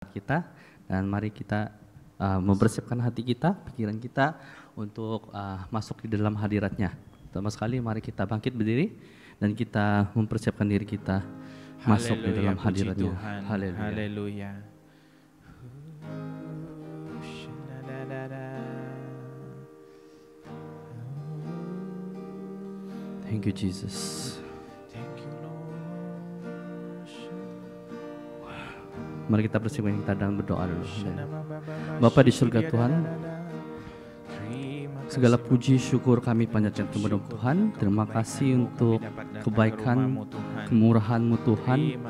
kita. Dan mari kita mempersiapkan hati kita, pikiran kita untuk masuk di dalam hadirat-Nya. Pertama sekali mari kita bangkit berdiri dan kita mempersiapkan diri kita masuk di dalam hadirat-Nya. Haleluya. Haleluya. Thank you Jesus. Mari kita persiapkan kita dan berdoa dulu. Bapa di surga Tuhan, segala puji syukur kami panjatkan kepada Tuhan. Terima kasih untuk kebaikan, kemurahan-Mu Tuhan,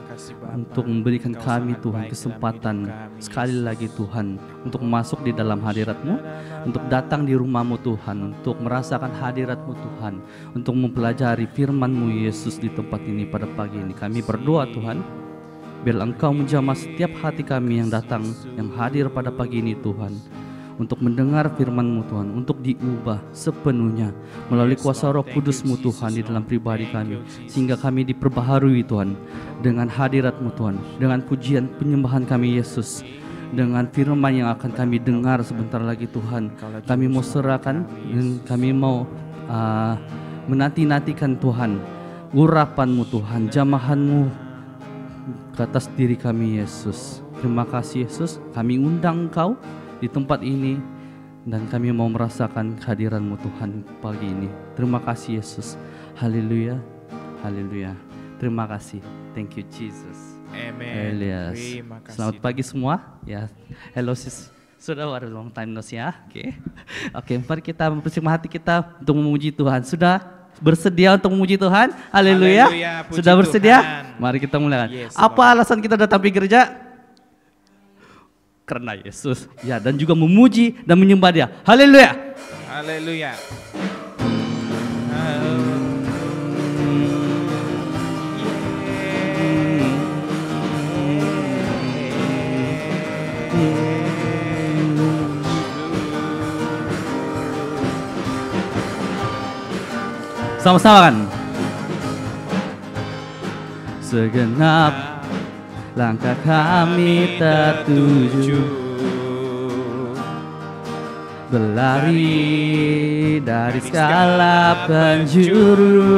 untuk memberikan kami Tuhan kesempatan sekali lagi Tuhan untuk masuk di dalam hadirat-Mu, untuk datang di rumah-Mu Tuhan, untuk merasakan hadirat-Mu Tuhan, untuk mempelajari firman-Mu Yesus di tempat ini pada pagi ini. Kami berdoa Tuhan, biar Engkau menjamah setiap hati kami yang datang, yang hadir pada pagi ini Tuhan, untuk mendengar firman-Mu Tuhan, untuk diubah sepenuhnya melalui kuasa Roh Kudus-Mu Tuhan di dalam pribadi kami, sehingga kami diperbaharui Tuhan dengan hadirat-Mu Tuhan, dengan pujian penyembahan kami Yesus, dengan firman yang akan kami dengar sebentar lagi Tuhan. Kami mau serahkan dan kami mau menanti-nantikan Tuhan urapan-Mu Tuhan, jamahan-Mu ke atas diri kami Yesus. Terima kasih Yesus, kami undang Engkau di tempat ini dan kami mau merasakan kehadiran-Mu Tuhan pagi ini. Terima kasih Yesus. Haleluya. Haleluya. Terima kasih. Thank you Jesus. Amen. Terima kasih. Selamat pagi semua. Ya, hello sis. Sudah ada long time no see ya. Oke, mari kita mempersiapkan hati kita untuk memuji Tuhan. Sudah bersedia untuk memuji Tuhan? Haleluya. Sudah bersedia? Tuhan. Mari kita mulai. Yes, apa alasan kita datang di gereja? Karena Yesus. Ya, dan juga memuji dan menyembah Dia. Haleluya. Haleluya. Sama-sama kan? Segenap langkah kami tertuju, berlari dari segala penjuru,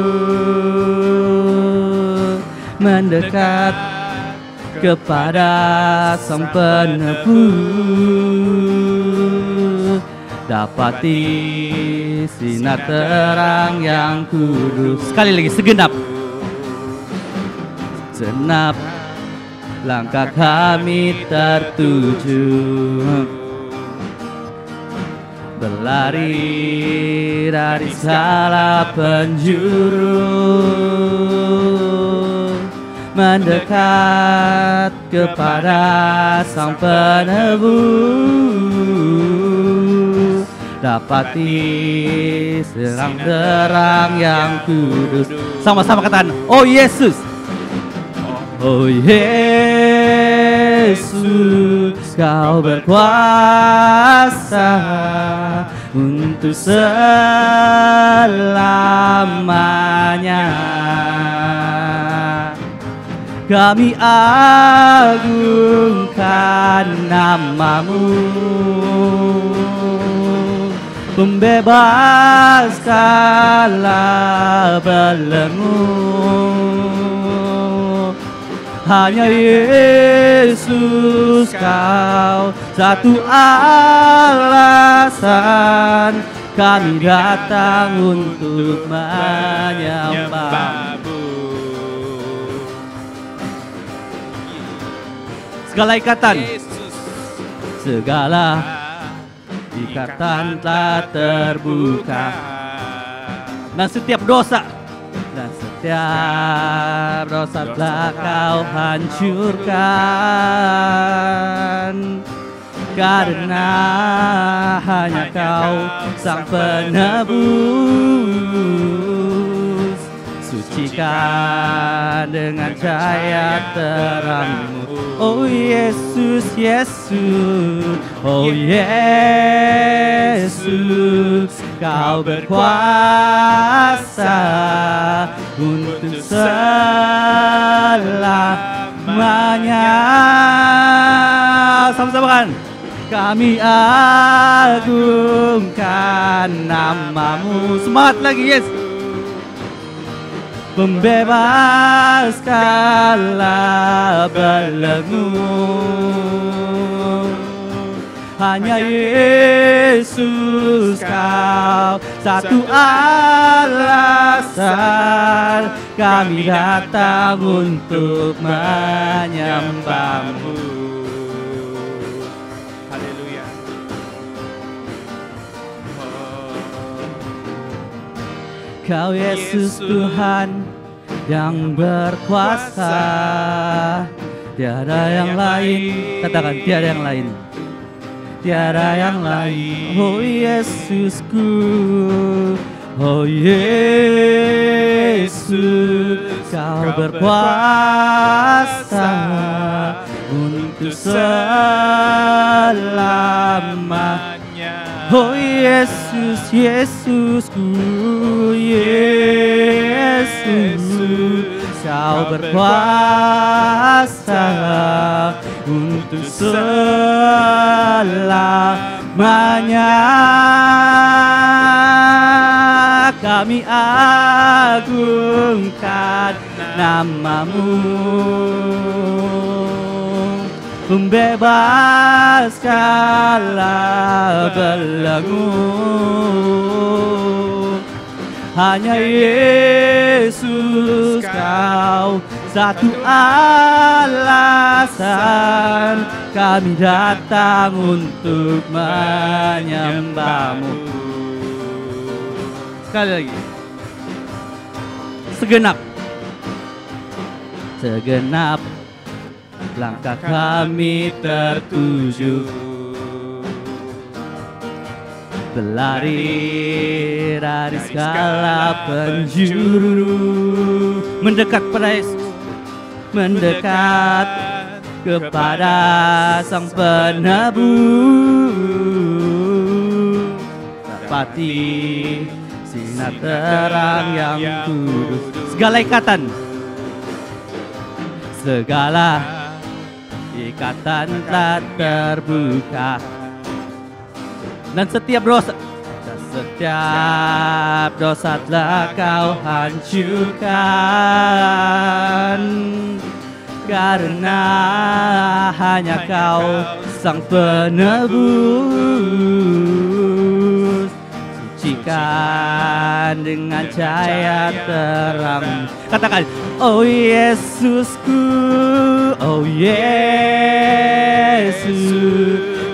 mendekat kepada Sang Penebus, dapati sinar terang yang kudus. Sekali lagi, segenap langkah kami tertuju, berlari dari segala penjuru, mendekat kepada Sang Penebus, dapati serang terang yang kudus. Sama-sama katakan, oh Yesus. Oh Yesus, Kau berkuasa untuk selamanya. Kami agungkan nama-Mu, pembebas segala belenggu. Hanya Yesus, Kau satu alasan kami datang untuk menyembah-Mu. Segala ikatan, segala ikatan telah terbuka, dan setiap dosa telah Kau hancurkan, karena hanya Kau Sang Penebus. Sucikan dengan cahaya terang-Mu, oh Yesus, Yesus, oh Yesus, Kau berkuasa untuk selamanya. Samakan. Kami agungkan namamu. Semangat lagi, yes. Membebaskanlah belenggu. Hanya Yesus kau satu alasan kami datang untuk menyembahmu. Haleluya. Kau Yesus Tuhan yang berkuasa, tiada yang lain. Katakan tiada yang lain. Tiada yang lain, oh Yesusku, oh Yesus, kau berkuasa untuk selamanya. Oh Yesus, Yesusku, Yesus, kau berkuasa untuk selamanya. Kami agungkan namamu, membebaskanlah belenggu. Hanya Yesus kau satu alasan kami datang untuk menyembahmu. Sekali lagi. Segenap langkah kami tertuju, berlari dari segala penjuru, mendekat pada Yesus, mendekat kepada Sang Penebus, dapati sinar terang yang kudus. Segala ikatan telah terbuka, dan setiap dosa telah kau hancurkan, karena hanya kau Sang Penebus, sucikan dengan cahaya terang. Katakan, oh Yesusku, oh Yesus,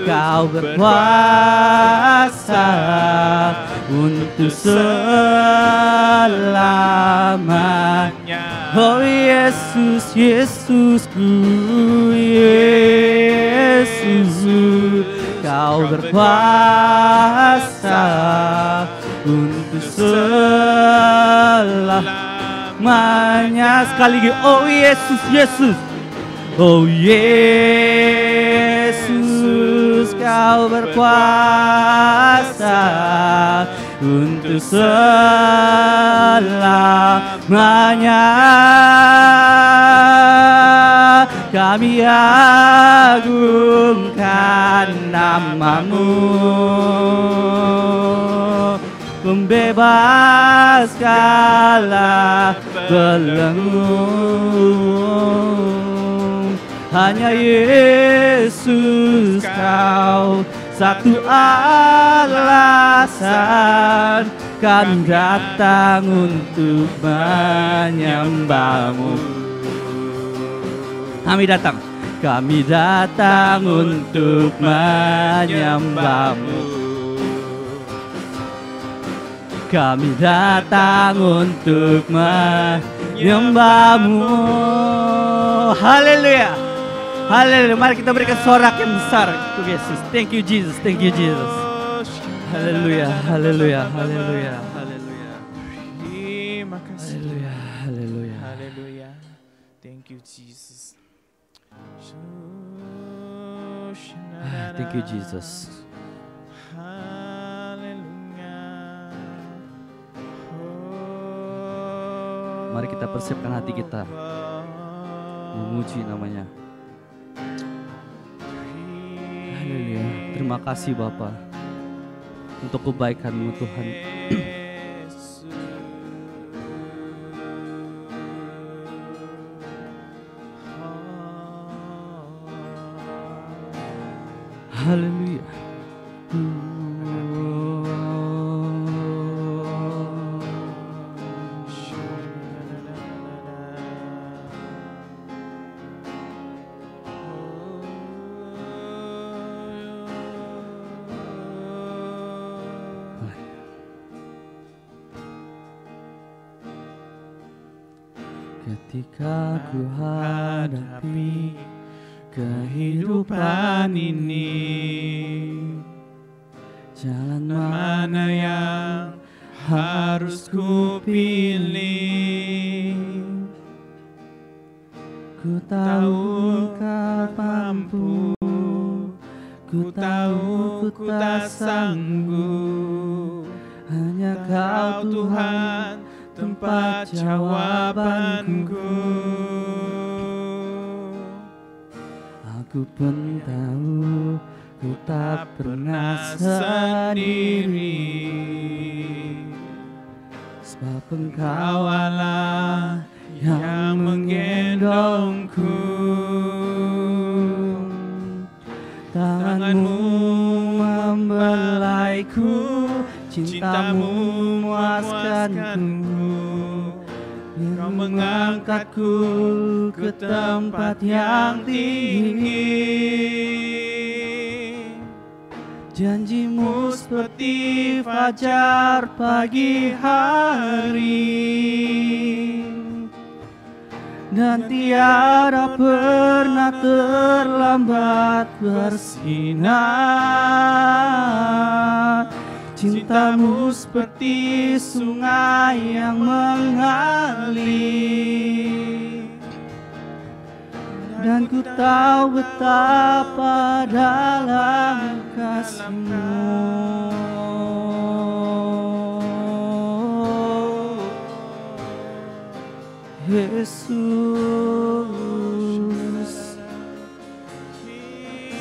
kau berkuasa untuk selamanya. Oh Yesus, Yesusku, Yesus, kau berkuasa untuk selamanya. Sekali lagi, oh Yesus, Yesus, oh Yesus, kau berkuasa untuk selamanya. Kami agungkan namamu, membebaskanlah belenggu. Hanya Yesus kau satu alasan kami datang untuk menyembahmu. Kami datang untuk menyembahmu. Kami datang untuk menyembahmu. Haleluya. Haleluya. Mari kita berikan sorak yang besar untuk Yesus. Thank you Jesus. Thank you Jesus. Haleluya. Haleluya. Haleluya. Haleluya. Terima kasih. Haleluya. Haleluya. Haleluya. Thank you Jesus. Thank you Jesus. Mari kita persiapkan hati kita memuji namanya. Terima kasih Bapa untuk kebaikan-Mu Tuhan. Haleluya. Ketika ku hadapi kehidupan ini, jalan mana yang harus ku pilih? Ku tahu Kau mampu, ku tahu ku tak sanggup. Hanya Kau Tuhan tempat jawabanku. Aku pun tahu ku tak pernah sendiri, sebab Engkau Allah yang menggendongku. Tangan-Mu membelaiku, cinta-Mu memuaskanku. Kau mengangkatku ke tempat yang tinggi. Janji-Mu seperti fajar pagi hari, dan tiada pernah terlambat bersinar. Cinta-Mu seperti sungai yang mengalir, dan ku tahu betapa dalam kasih-Mu. Yesus.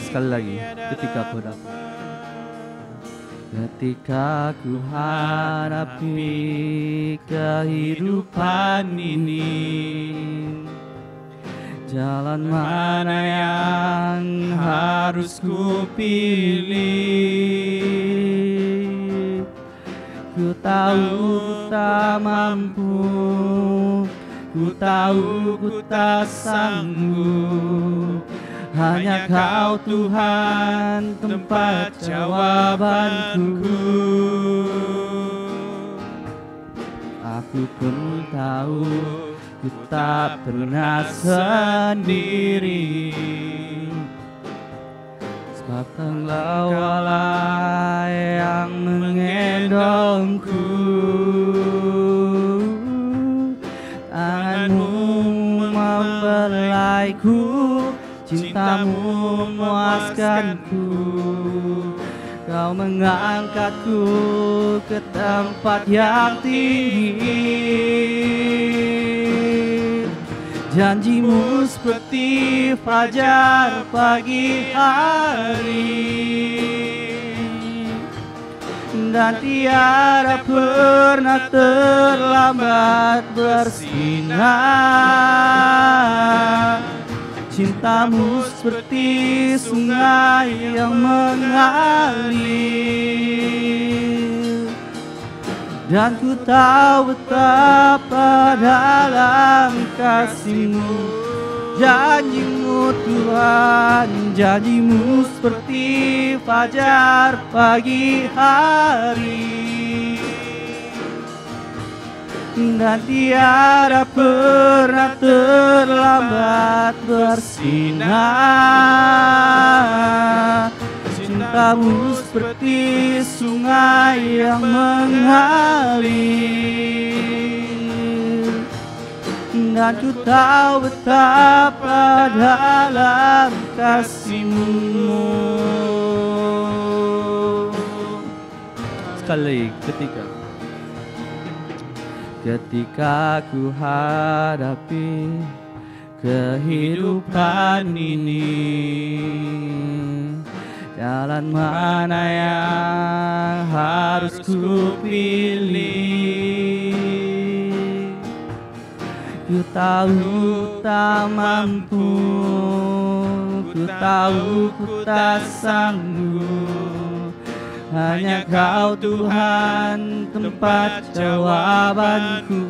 Sekali lagi, ketika ku dapat, ketika ku hadapi kehidupan ini, jalan mana yang harus ku pilih? Ku tahu ku tak mampu, ku tahu ku tak sanggup. Hanya Kau Tuhan tempat jawabanku. Aku pun tahu ku tak pernah sendiri, sebab Engkau Allah yang menggendongku. Tangan-Mu membelaiku, cinta-Mu memuaskanku. Kau mengangkatku ke tempat yang tinggi. Janji-Mu seperti fajar pagi hari, dan tiada pernah terlambat bersinar. Cinta-Mu seperti sungai yang mengalir, dan ku tahu betapa dalam kasih-Mu. Janji-Mu Tuhan, janji-Mu seperti fajar pagi hari, dan tiada pernah terlambat bersinar. Cinta-Mu seperti sungai yang mengalir, dan ku tahu betapa dalam kasih-Mu. Sekali ketika ku hadapi kehidupan ini, jalan mana yang harus ku pilih. Ku tahu tak mampu, ku tahu ku tak sanggup. Hanya Kau Tuhan tempat jawabanku.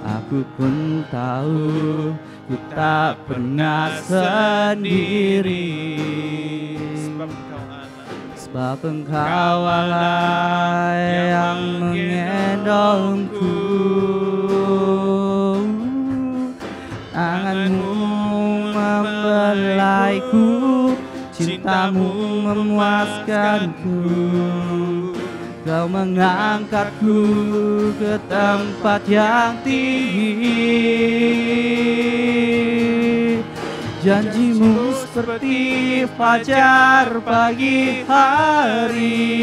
Aku pun tahu ku tak pernah sendiri, sebab Engkau Allah yang mengendongku. Tangan-Mu membelaiku, cinta-Mu memuaskanku. Kau mengangkatku ke tempat yang tinggi. Janji-Mu seperti fajar pagi hari,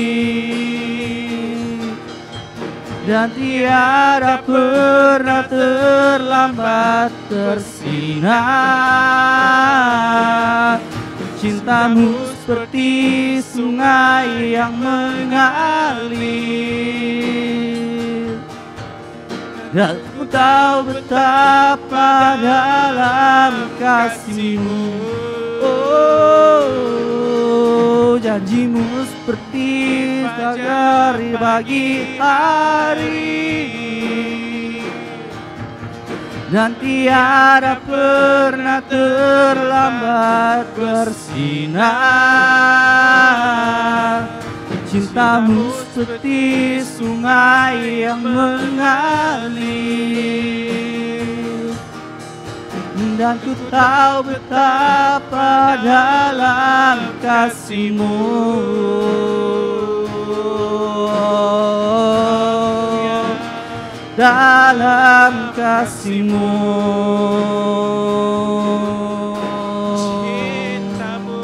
dan tiada pernah terlambat bersinar. Cinta-Mu seperti sungai yang mengalir, dan ku tahu betapa dalam kasih-Mu. Oh, janji-Mu seperti fajar pagi hari, dan tiada pernah terlambat bersinar. Cinta-Mu seperti sungai yang mengalir, dan ku tahu betapa dalam kasih-Mu. Dalam kasih-Mu, cinta-Mu,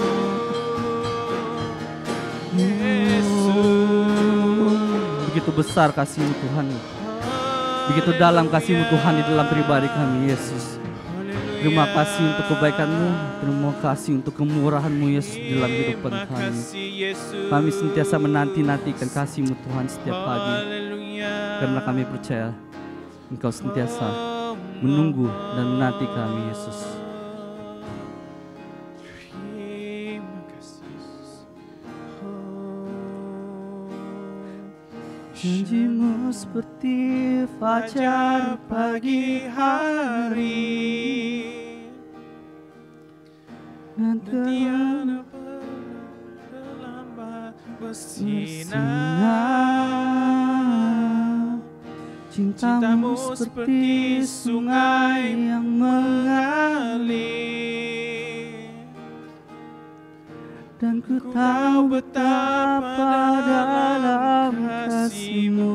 Yesus. begitu besar kasih-Mu Tuhan, begitu dalam kasih-Mu Tuhan di dalam pribadi kami Yesus. Terima kasih untuk kebaikan-Mu, terima kasih untuk kemurahan-Mu Yesus di dalam kehidupan kami. Kami sentiasa menanti-nantikan kasih-Mu Tuhan setiap pagi, karena kami percaya Engkau sentiasa menunggu dan menanti kami Yesus. Janji-Mu seperti fajar pagi hari, dan tiada terlambat bersinar. Cinta-Mu seperti sungai yang mengalir, dan ku tahu betapa dalam kasih-Mu.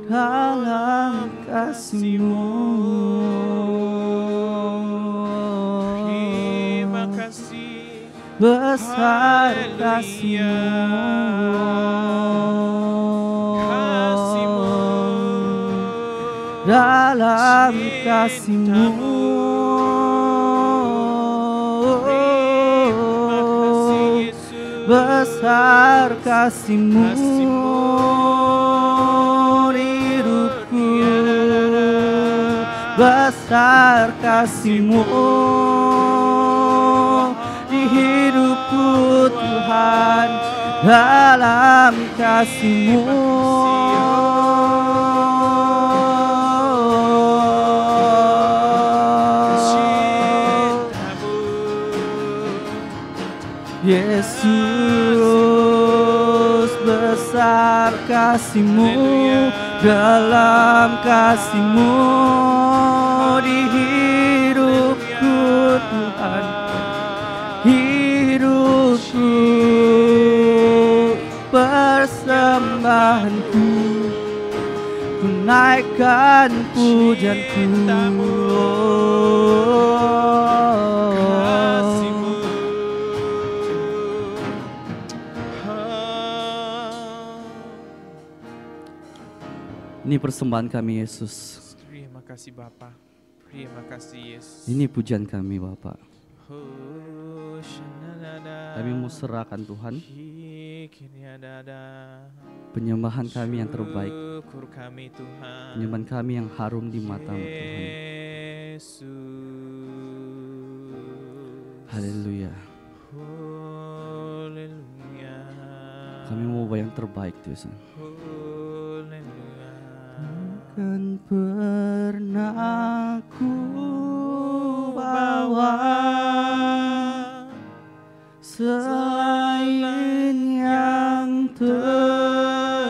Dalam kasih-Mu. Terima kasih. Besar kasih-Mu, dalam kasih-Mu, besar kasih-Mu di hidupku, besar kasih-Mu di hidupku Tuhan, dalam kasih-Mu. Yesus, besar kasih-Mu, dalam kasih-Mu di hidupku Tuhan, hidupku, persembahanku, ku naikkan pujianku. Ini persembahan kami Yesus. kasih Bapa. Terima kasih Yesus. Ini pujian kami Bapa. Oh, shanadada. Kami mau serahkan Tuhan Kiriadada. penyembahan kami yang terbaik, Syukur kami Tuhan. penyembahan kami yang harum di mata-Mu Tuhan. Yesus. Haleluya. Haleluya. Kami mau bawa yang terbaik Tuhan. Haleluya. Kan pernah ku bawa selain yang terbaik,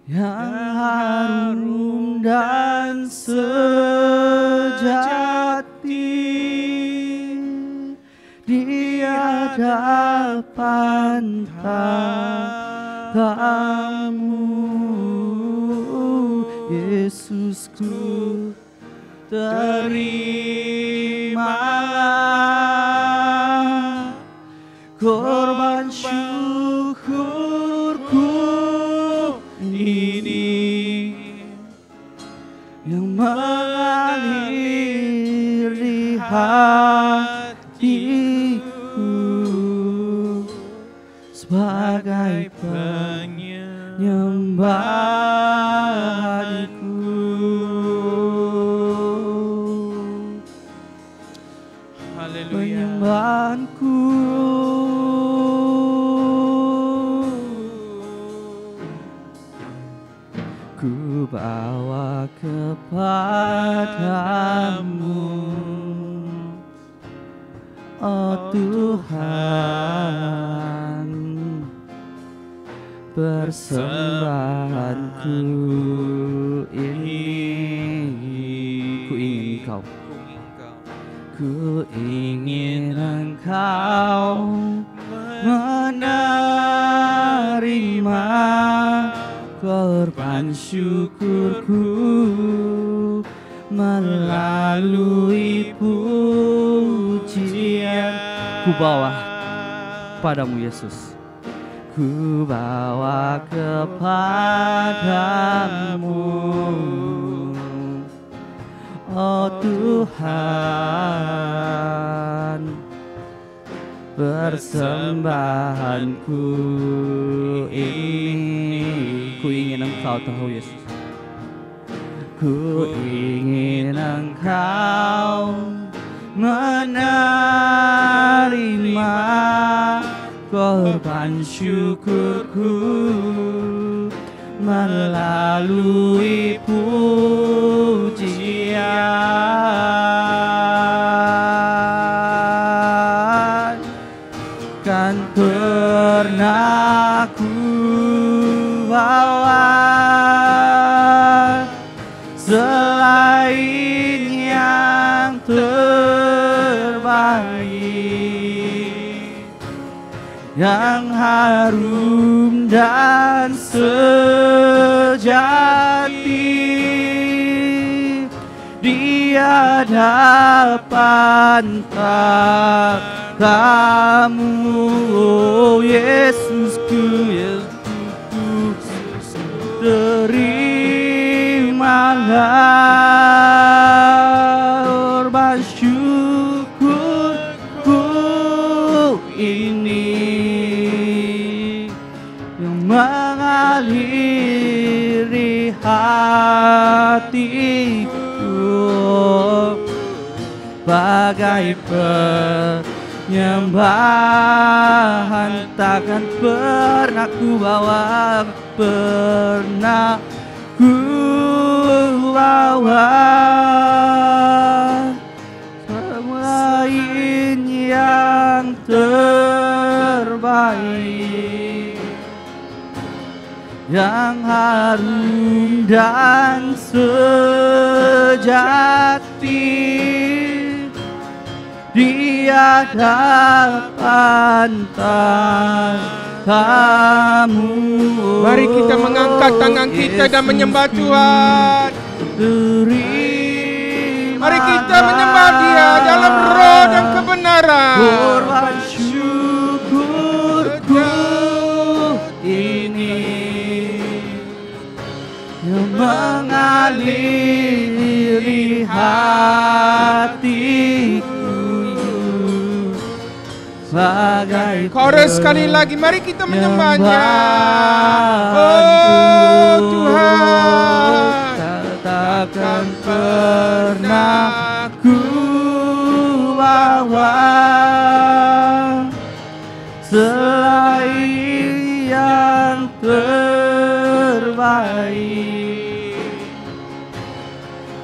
yang harum dan sejati di hadapan tamu. Yesusku, terimalah korban syukurku ini yang mengalir di hatiku sebagai penyembahanku. Haleluya. Penyembahanku. Ku bawa kepadamu, oh Tuhan, persembahanku ini. Ku ingin Engkau, ku ingin Engkau menerima korban syukurku melalui pujian. Ku bawa padamu Yesus, ku bawa kepadamu, oh Tuhan, persembahanku ini. Ku ingin Engkau tahu Yesus, ku ingin Engkau menerima korban syukurku melalui pujian. Kan pernah ku bawa selain yang terbaik, yang harum dan sejati di hadapan tamu. Oh Yesusku, Yesusku, terimalah korban syukurku ini yang mengalir di hatiku bagai penyembahan. Takkan pernah ku bawa, pernah ku bawa selain yang terbaik, yang harum dan sejati di hadapan tamu. Mari kita mengangkat tangan kita dan menyembah Tuhan. Mari kita menyembah Dia dalam roh dan kebenaran. Korban syukurku ini yang mengaliri hatiku bagai Chorus sekali lagi, mari kita menyembahnya. Oh Tuhan, takkan pernah ku bawa selain yang terbaik,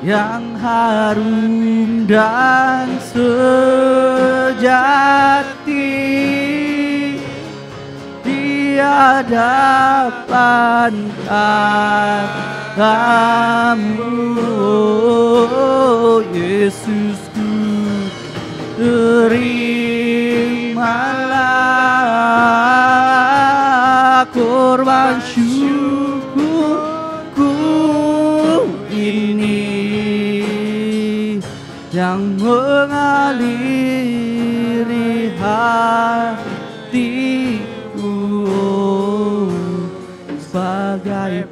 yang harum dan sejati di hadapan kamu, oh Yesusku, terimalah korban syukurku ini yang mengaliri hatiku sebagai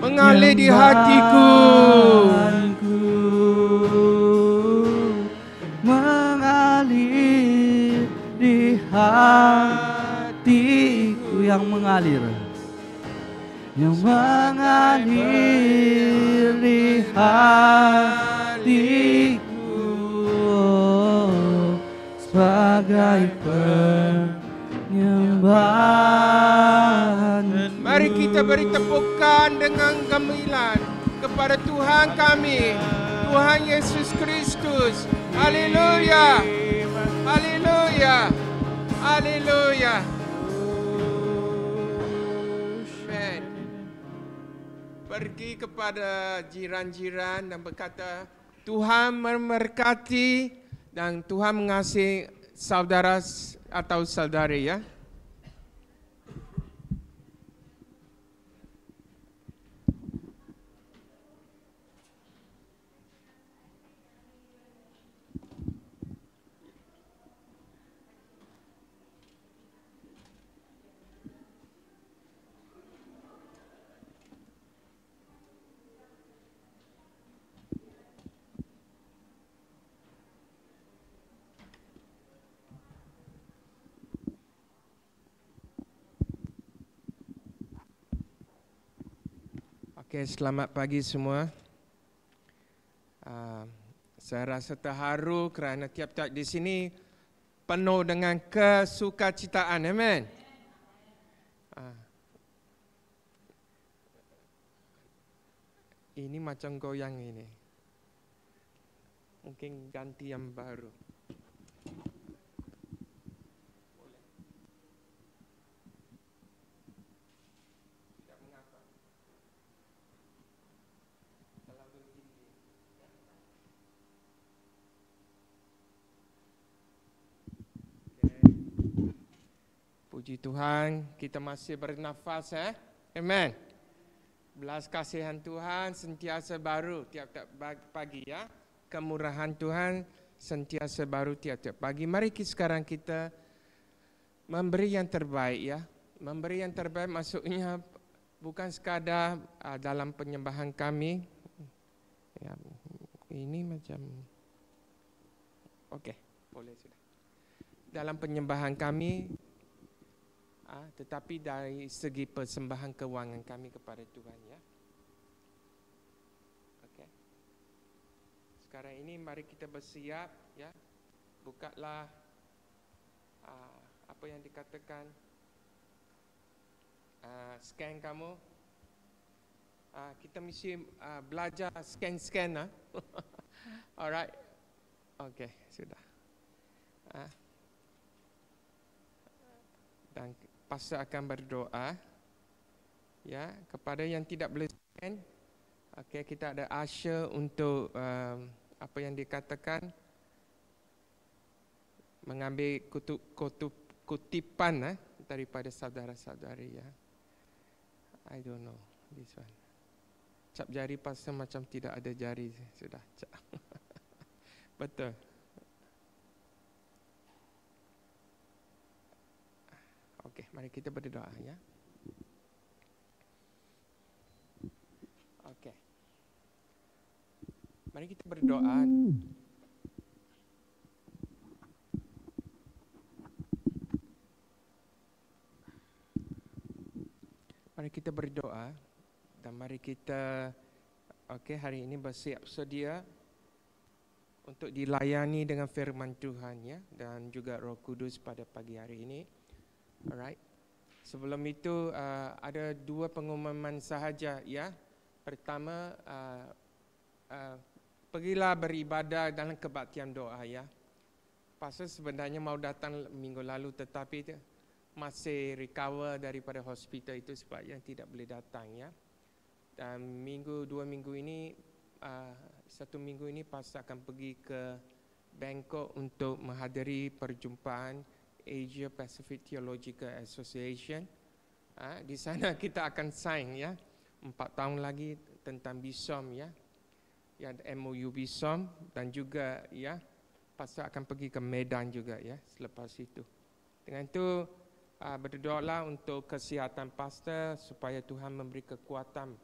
mengalir di hatiku, mengalir di hatiku, yang mengalir di hatiku sebagai penyembahan. Mari kita beri tepukan dengan gemilang kepada Tuhan kami, Tuhan Yesus Kristus. Haleluya, haleluya, haleluya. Amen. Pergi kepada jiran-jiran dan berkata, Tuhan memberkati dan Tuhan mengasihi saudara atau saudari, ya. Oke, selamat pagi semua. Saya rasa terharu kerana tiap-tiap di sini penuh dengan kesukacitaan. Amen. Ini macam goyang ini. Mungkin ganti yang baru. Puji Tuhan, kita masih bernafas, Amen. Belas kasihan Tuhan sentiasa baru tiap-tiap pagi, ya. Kemurahan Tuhan sentiasa baru tiap-tiap pagi. Mari sekarang kita memberi yang terbaik, ya. Memberi yang terbaik maksudnya bukan sekadar dalam penyembahan kami. Ya, ini macam okey, boleh sudah. Dalam penyembahan kami, tetapi dari segi persembahan kewangan kami kepada Tuhan, ya. Okey. Sekarang ini mari kita bersiap, ya. Bukalah apa yang dikatakan scan kamu. Kita mesti belajar scan. Alright. Okey, sudah. Dan pastor akan berdoa, ya, kepada yang tidak boleh scan. Okey, kita ada usher untuk apa yang dikatakan mengambil kutipan daripada saudara-saudari, ya. I don't know this one. Cap jari pastor macam tidak ada jari sudah. Betul. Okey, mari kita berdoa, ya. Mari kita berdoa. Mari kita berdoa dan mari kita hari ini bersiap sedia untuk dilayani dengan firman Tuhan ya, dan juga Roh Kudus pada pagi hari ini. Alright. Sebelum itu ada dua pengumuman sahaja ya. Pertama, pergilah beribadah dalam kebaktian doa ya. Pastor sebenarnya mau datang minggu lalu tetapi masih recover daripada hospital itu sebabnya tidak boleh datang ya. Dan dua minggu ini, satu minggu ini pastor akan pergi ke Bangkok untuk menghadiri perjumpaan Asia Pacific Theological Association. Di sana kita akan sign ya 4 tahun lagi tentang BISOM ya. Ya, MOU BISOM, dan juga ya pastor akan pergi ke Medan juga ya selepas itu. Dengan itu berdoalah untuk kesihatan pastor supaya Tuhan memberi kekuatan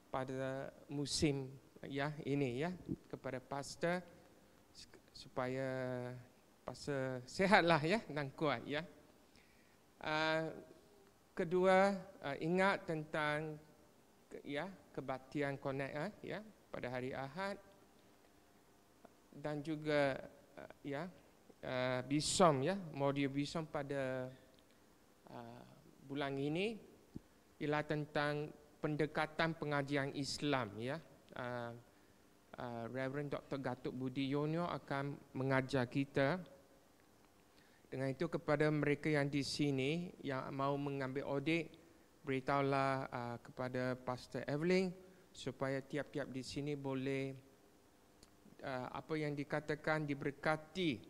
pada musim ya ini ya kepada pastor supaya pastor sehatlah ya dan kuat ya. Kedua, ingat tentang ya kebaktian Connect ya pada hari Ahad, dan juga BISOM ya, modul BISOM pada bulan ini ialah tentang pendekatan pengajian Islam ya. Reverend Dr. Gatuk Budi Yono akan mengajar kita. Dengan itu kepada mereka yang di sini yang mau mengambil audit, beritahulah kepada Pastor Evelyn supaya tiap-tiap di sini boleh apa yang dikatakan diberkati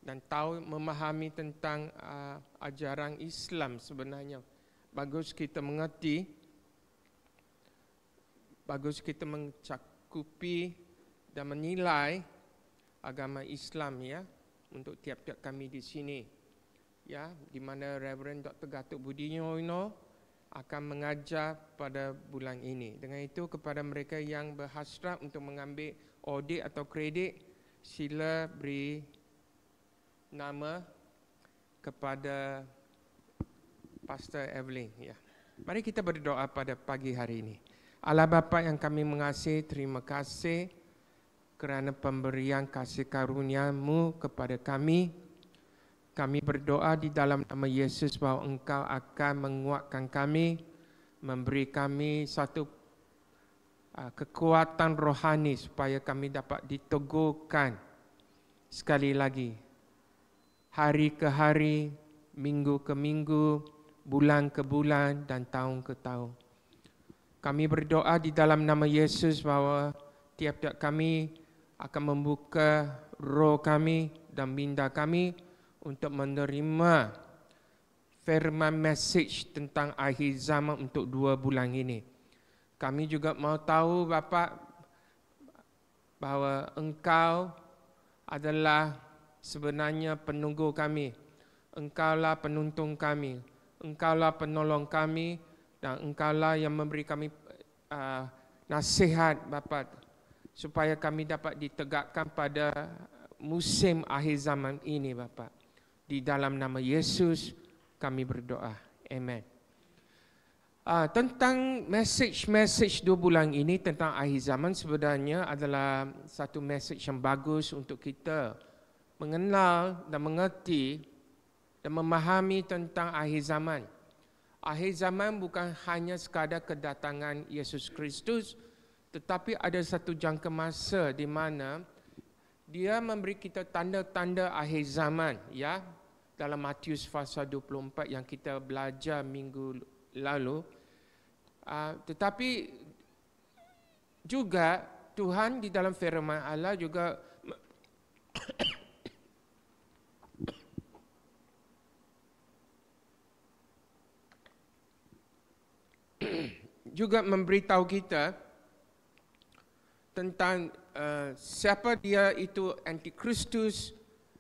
dan tahu memahami tentang ajaran Islam sebenarnya. Bagus kita mengerti, bagus kita mencakupi dan menilai agama Islam ya untuk tiap-tiap kami di sini ya, di mana Reverend Dr. Gatuk Budi Yono akan mengajar pada bulan ini. Dengan itu kepada mereka yang berhasrat untuk mengambil audit atau kredit, sila beri nama kepada Pastor Evelyn ya. Mari kita berdoa pada pagi hari ini. Allah Bapa yang kami mengasihi, terima kasih kerana pemberian kasih karunia-Mu kepada kami. Kami berdoa di dalam nama Yesus bahawa Engkau akan menguatkan kami, memberi kami satu kekuatan rohani supaya kami dapat diteguhkan sekali lagi, hari ke hari, minggu ke minggu, bulan ke bulan, dan tahun ke tahun. Kami berdoa di dalam nama Yesus bahawa tiap-tiap kami akan membuka roh kami dan minda kami untuk menerima firman message tentang akhir zaman untuk 2 bulan ini. Kami juga mau tahu Bapa bahawa Engkau adalah sebenarnya penunggu kami. Engkaulah penuntun kami. Engkaulah penolong kami, dan Engkaulah yang memberi kami nasihat Bapa supaya kami dapat ditegakkan pada musim akhir zaman ini Bapa. Di dalam nama Yesus kami berdoa. Amen. Tentang message 2 bulan ini tentang akhir zaman sebenarnya adalah satu message yang bagus untuk kita mengenal dan mengerti dan memahami tentang akhir zaman. Akhir zaman bukan hanya sekadar kedatangan Yesus Kristus, tetapi ada satu jangka masa di mana Dia memberi kita tanda-tanda akhir zaman ya, dalam Matius pasal 24 yang kita belajar minggu lalu. Tetapi juga Tuhan di dalam firman Allah juga juga memberitahu kita tentang siapa dia itu Antikristus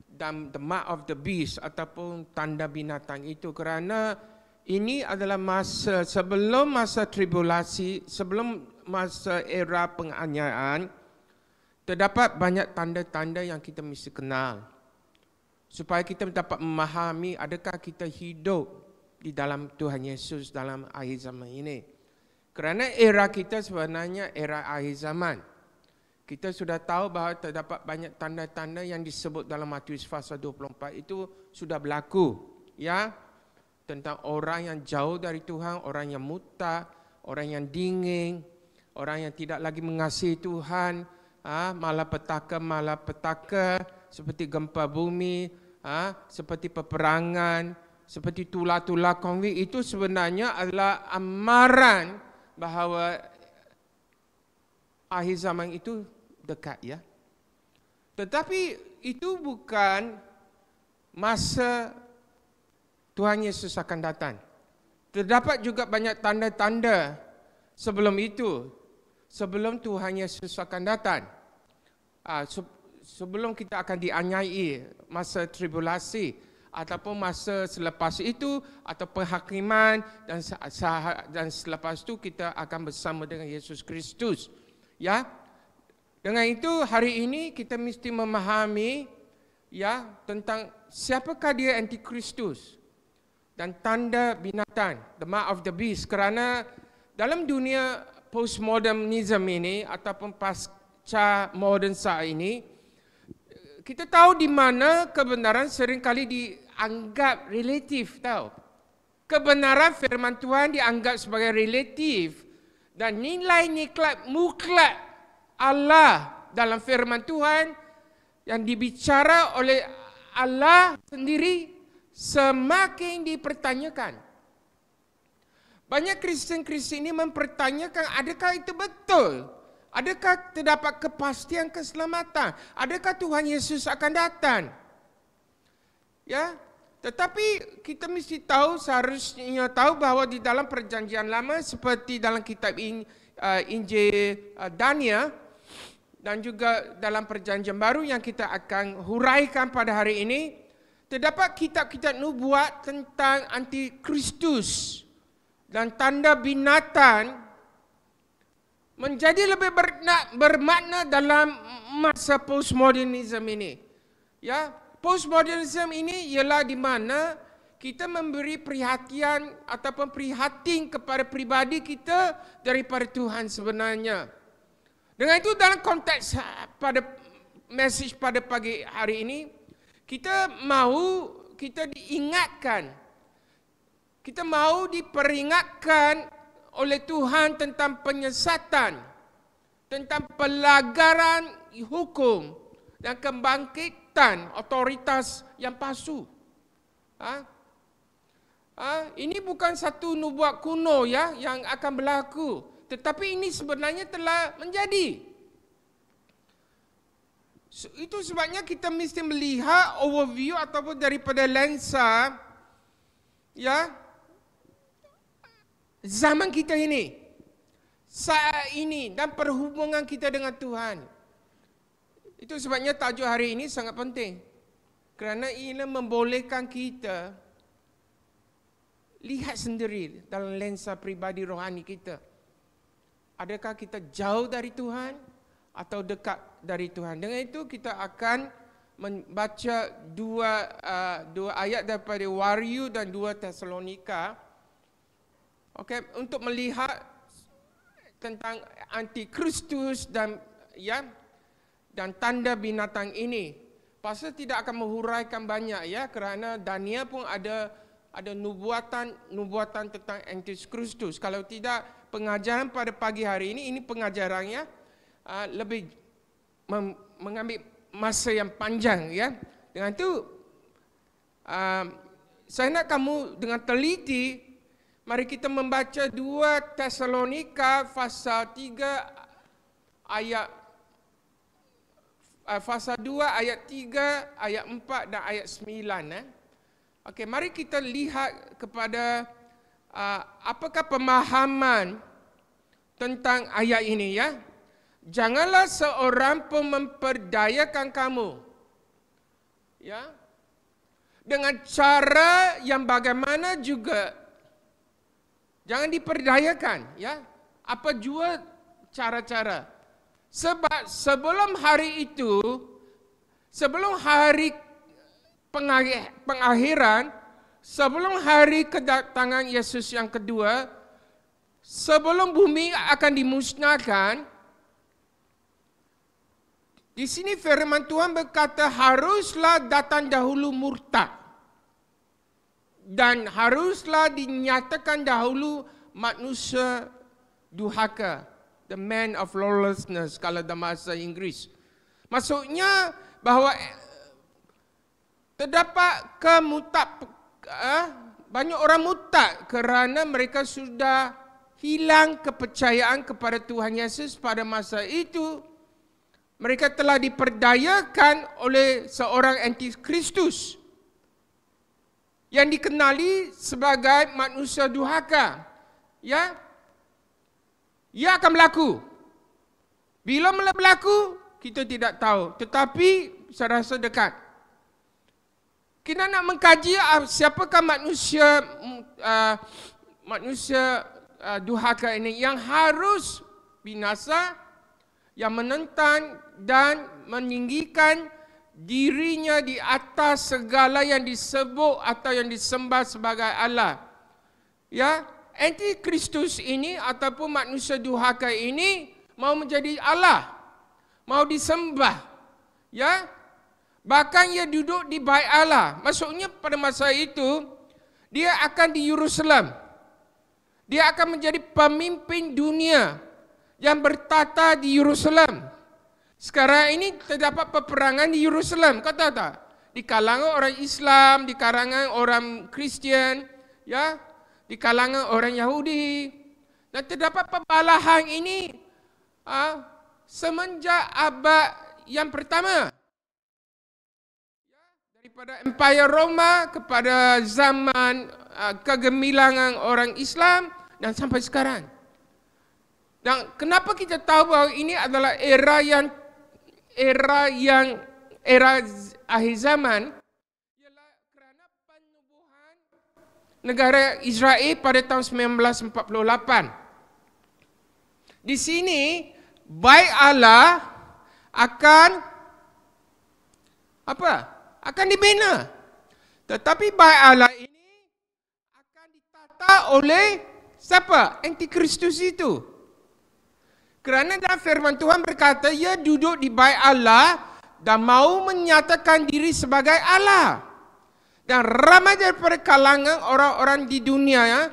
dan the mark of the beast ataupun tanda binatang itu, kerana ini adalah masa sebelum masa tribulasi, sebelum masa era penganiayaan, terdapat banyak tanda-tanda yang kita mesti kenal. Supaya kita dapat memahami adakah kita hidup di dalam Tuhan Yesus dalam akhir zaman ini. Kerana era kita sebenarnya era akhir zaman. Kita sudah tahu bahawa terdapat banyak tanda-tanda yang disebut dalam Matius pasal 24 itu sudah berlaku. Ya, tentang orang yang jauh dari Tuhan, orang yang muta, orang yang dingin, orang yang tidak lagi mengasihi Tuhan, malapetaka, seperti gempa bumi, seperti peperangan, seperti tulah-tulah konflik. Itu sebenarnya adalah amaran bahawa akhir zaman itu dekat, ya. Tetapi itu bukan masa Tuhan Yesus akan datang. Terdapat juga banyak tanda-tanda sebelum itu, sebelum Tuhan Yesus akan datang. Sebelum kita akan dianiai masa tribulasi ataupun masa selepas itu atau penghakiman dan selepas itu kita akan bersama dengan Yesus Kristus. Ya. Dengan itu hari ini kita mesti memahami ya tentang siapakah dia Antikristus dan tanda binatang, the mark of the beast. Kerana dalam dunia postmodernism ini ataupun pasca modern saat ini, kita tahu di mana kebenaran seringkali dianggap relatif, tahu. Kebenaran firman Tuhan dianggap sebagai relatif dan nilai-nilai mutlak Allah dalam firman Tuhan yang dibicara oleh Allah sendiri semakin dipertanyakan. Banyak Kristen-Kristen ini mempertanyakan adakah itu betul? Adakah terdapat kepastian keselamatan? Adakah Tuhan Yesus akan datang? Ya, tetapi kita mesti tahu, seharusnya tahu bahawa di dalam Perjanjian Lama seperti dalam kitab Injil Daniel dan juga dalam Perjanjian Baru yang kita akan huraikan pada hari ini, terdapat kitab-kitab nubuat tentang Antikristus dan tanda binatang menjadi lebih bermakna dalam masa postmodernism ini. Ya, postmodernism ini ialah di mana kita memberi perhatian ataupun prihatin kepada pribadi kita daripada Tuhan sebenarnya. Dengan itu dalam konteks pada message pada pagi hari ini, kita diingatkan, kita mahu diperingatkan oleh Tuhan tentang penyesatan, tentang pelanggaran hukum dan kebangkitan otoritas yang palsu. Ini bukan satu nubuat kuno ya yang akan berlaku, tetapi ini sebenarnya telah menjadi. Itu sebabnya kita mesti melihat overview ataupun daripada lensa ya zaman kita ini, saat ini dan perhubungan kita dengan Tuhan. Itu sebabnya tajuk hari ini sangat penting. Kerana ia membolehkan kita lihat sendiri dalam lensa pribadi rohani kita. Adakah kita jauh dari Tuhan atau dekat dari Tuhan? Dengan itu kita akan membaca dua ayat daripada Wahyu dan 2 Tesalonika. Okey, untuk melihat tentang Antikristus dan tanda binatang ini. Pasal tidak akan menghuraikan banyak ya, kerana Daniel pun ada nubuatan tentang Antikristus. Kalau tidak, pengajaran pada pagi hari ini pengajarannya lebih mengambil masa yang panjang ya. Dengan itu saya nak kamu dengan teliti, mari kita membaca 2 Tesalonika pasal 3 ayat pasal 2 ayat 3, ayat 4 dan ayat 9. Okey, mari kita lihat kepada apakah pemahaman tentang ayat ini ya. Janganlah seorang pun memperdayakan kamu ya dengan cara yang bagaimana juga. Jangan diperdayakan ya. Apa jua cara-cara. Sebab sebelum hari itu, sebelum hari pengakhiran, sebelum hari kedatangan Yesus yang kedua, sebelum bumi akan dimusnahkan, di sini firman Tuhan berkata haruslah datang dahulu murtad. Dan haruslah dinyatakan dahulu manusia durhaka. The man of lawlessness kalau dalam bahasa Inggeris. Maksudnya bahawa terdapat banyak orang murtad kerana mereka sudah hilang kepercayaan kepada Tuhan Yesus pada masa itu. Mereka telah diperdayakan oleh seorang antikristus yang dikenali sebagai manusia durhaka. Ya, ia akan berlaku. Bila berlaku, kita tidak tahu. Tetapi saya rasa dekat. Kita nak mengkaji siapakah manusia durhaka ini yang harus binasa, yang menentang dan meninggikan dirinya di atas segala yang disebut atau yang disembah sebagai Allah. Ya, antikristus ini ataupun manusia durhaka ini mau menjadi Allah, mau disembah. Ya, bahkan ia duduk di bait Allah. Maksudnya pada masa itu dia akan di Yerusalem. Dia akan menjadi pemimpin dunia yang bertata di Yerusalem. Sekarang ini terdapat peperangan di Yerusalem, kau tahu tak? Di kalangan orang Islam, di kalangan orang Kristian, ya, di kalangan orang Yahudi. Dan terdapat pembalahan ini semenjak abad yang pertama. Daripada Empire Roma kepada zaman kegemilangan orang Islam dan sampai sekarang. Dan kenapa kita tahu bahawa ini adalah era akhir zaman? Ialah kerana penubuhan negara Israel pada tahun 1948. Di sini bait Allah akan dibina. Tetapi bait Allah ini akan ditata oleh siapa? Antikristus itu. Kerana dalam firman Tuhan berkata, ia duduk di bait Allah dan mau menyatakan diri sebagai Allah. Dan ramai daripada kalangan orang-orang di dunia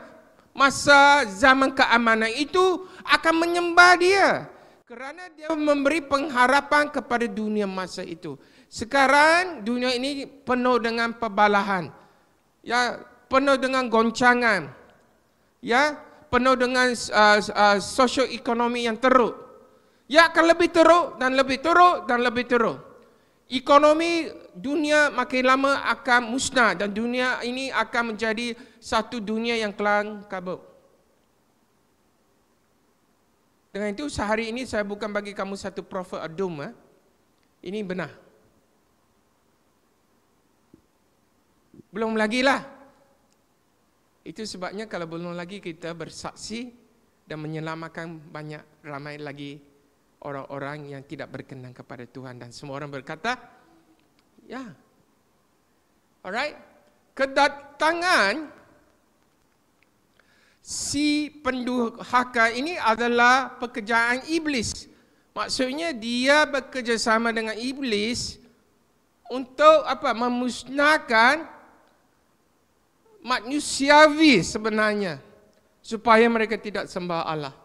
masa zaman keamanan itu akan menyembah dia. Kerana dia memberi pengharapan kepada dunia masa itu. Sekarang dunia ini penuh dengan pembalahan. Ya, penuh dengan goncangan. Ya, penuh dengan sosioekonomi yang teruk. Ya, akan lebih teruk dan lebih teruk dan lebih teruk. Ekonomi dunia makin lama akan musnah dan dunia ini akan menjadi satu dunia yang kelam kabut. Dengan itu sehari ini saya bukan bagi kamu satu prophet doom. Ini benar. Belum lagi lah. Itu sebabnya kalau belum lagi kita bersaksi dan menyelamatkan ramai lagi orang-orang yang tidak berkenan kepada Tuhan. Dan semua orang berkata, ya. Alright. Kedatangan si pendurhaka ini adalah pekerjaan iblis. Maksudnya dia bekerjasama dengan iblis untuk memusnahkan manusiawi sebenarnya supaya mereka tidak sembah Allah.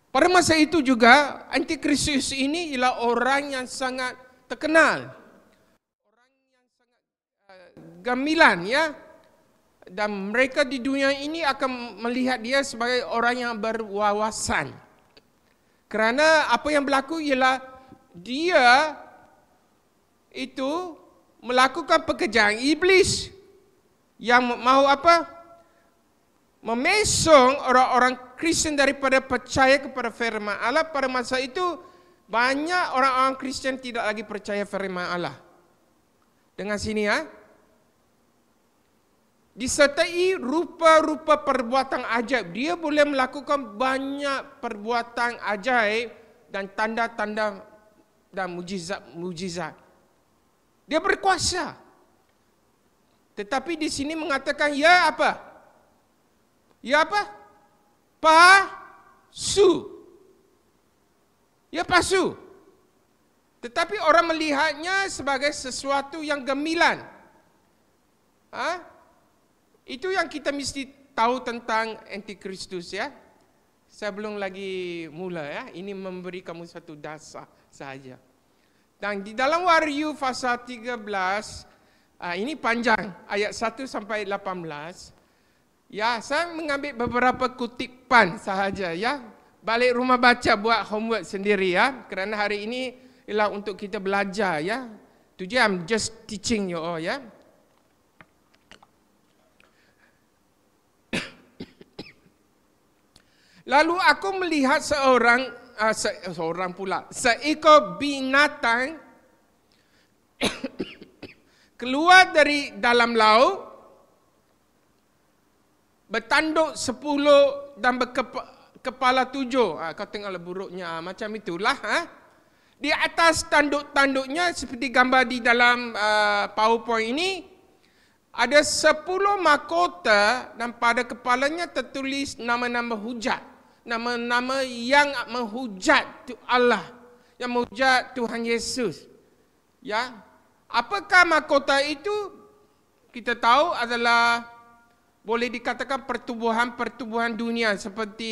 Pada masa itu juga antikristus ini ialah orang yang sangat terkenal. Orang yang sangat gemilang, ya. Dan mereka di dunia ini akan melihat dia sebagai orang yang berwawasan. Kerana apa yang berlaku ialah dia itu melakukan pekerjaan iblis yang mau memesong orang-orang Kristen daripada percaya kepada firman Allah. Pada masa itu banyak orang-orang Kristen tidak lagi percaya firman Allah. Dengan sini ya. disertai rupa-rupa perbuatan ajaib. Dia boleh melakukan banyak perbuatan ajaib dan tanda-tanda dan mujizat. Dia berkuasa. Tetapi di sini mengatakan ya apa? Ya apa? Palsu. Ya palsu. Tetapi orang melihatnya sebagai sesuatu yang gemilang. Itu yang kita mesti tahu tentang Antikristus ya. Saya belum lagi mula ya. Ini memberi kamu satu dasar sahaja. Dan di dalam Wahyu pasal 13, ini panjang, ayat 1 sampai 18. Ya, saya mengambil beberapa kutipan sahaja ya. Balik rumah baca, buat homework sendiri ya. Kerana hari ini ialah untuk kita belajar ya. Tu je, I'm just teaching you all ya. Lalu aku melihat seekor binatang keluar dari dalam laut, bertanduk 10 dan berkepala 7. Kau tengoklah buruknya, macam itulah. Di atas tanduk-tanduknya seperti gambar di dalam PowerPoint ini, ada 10 mahkota dan pada kepalanya tertulis nama-nama hujat. Nama-nama yang menghujat Allah, yang menghujat Tuhan Yesus. Ya, apakah mahkota itu? Kita tahu adalah boleh dikatakan pertubuhan dunia seperti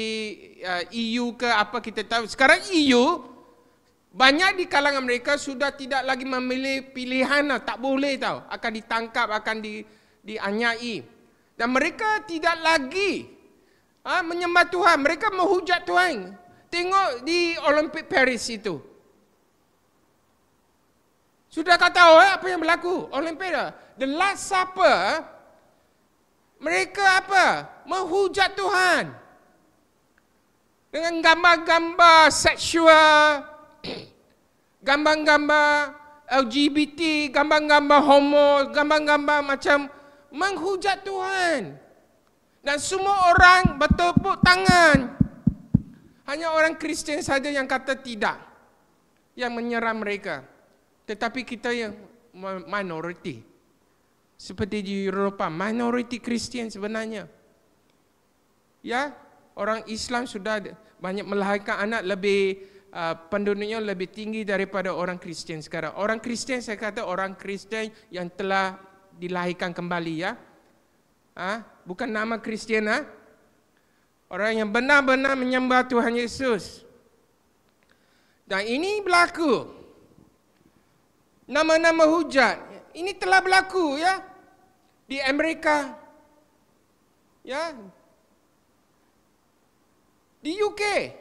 EU ke apa kita tahu. Sekarang EU banyak di kalangan mereka sudah tidak lagi memilih pilihan, tak boleh tahu, akan ditangkap, akan dianyai. Dan mereka tidak lagi menyembah Tuhan, mereka menghujat Tuhan. Tengok di Olimpik Paris itu. Sudah kau tahu apa yang berlaku? Olimpik The Last Supper, mereka apa? Menghujat Tuhan. Dengan gambar-gambar seksual, gambar-gambar LGBT, gambar-gambar homo, gambar-gambar macam menghujat Tuhan. Dan semua orang bertepuk tangan. Hanya orang Kristian saja yang kata tidak, yang menyerang mereka. Tetapi kita yang minoriti. Seperti di Eropah, minoriti Kristian sebenarnya. Ya, orang Islam sudah banyak melahirkan anak lebih penduduknya lebih tinggi daripada orang Kristian sekarang. Orang Kristian, saya kata orang Kristian yang telah dilahirkan kembali ya. Bukan nama Kristian. Orang yang benar-benar menyembah Tuhan Yesus. Dan ini berlaku. Nama-nama hujat. Ini telah berlaku ya. Di Amerika. Ya. Di UK.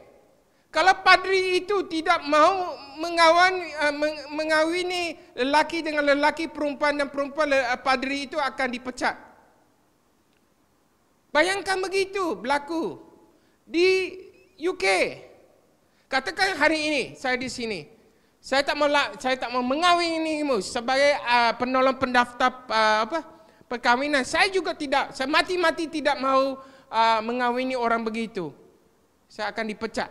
Kalau padri itu tidak mahu mengawini lelaki dengan lelaki, perempuan dan perempuan, padri itu akan dipecat. Bayangkan begitu berlaku di UK. Katakan hari ini saya di sini, saya tak mau mengawinimu sebagai penolong pendaftar perkahwinan. Saya juga tidak, saya mati-mati tidak mau mengawini orang begitu. Saya akan dipecat.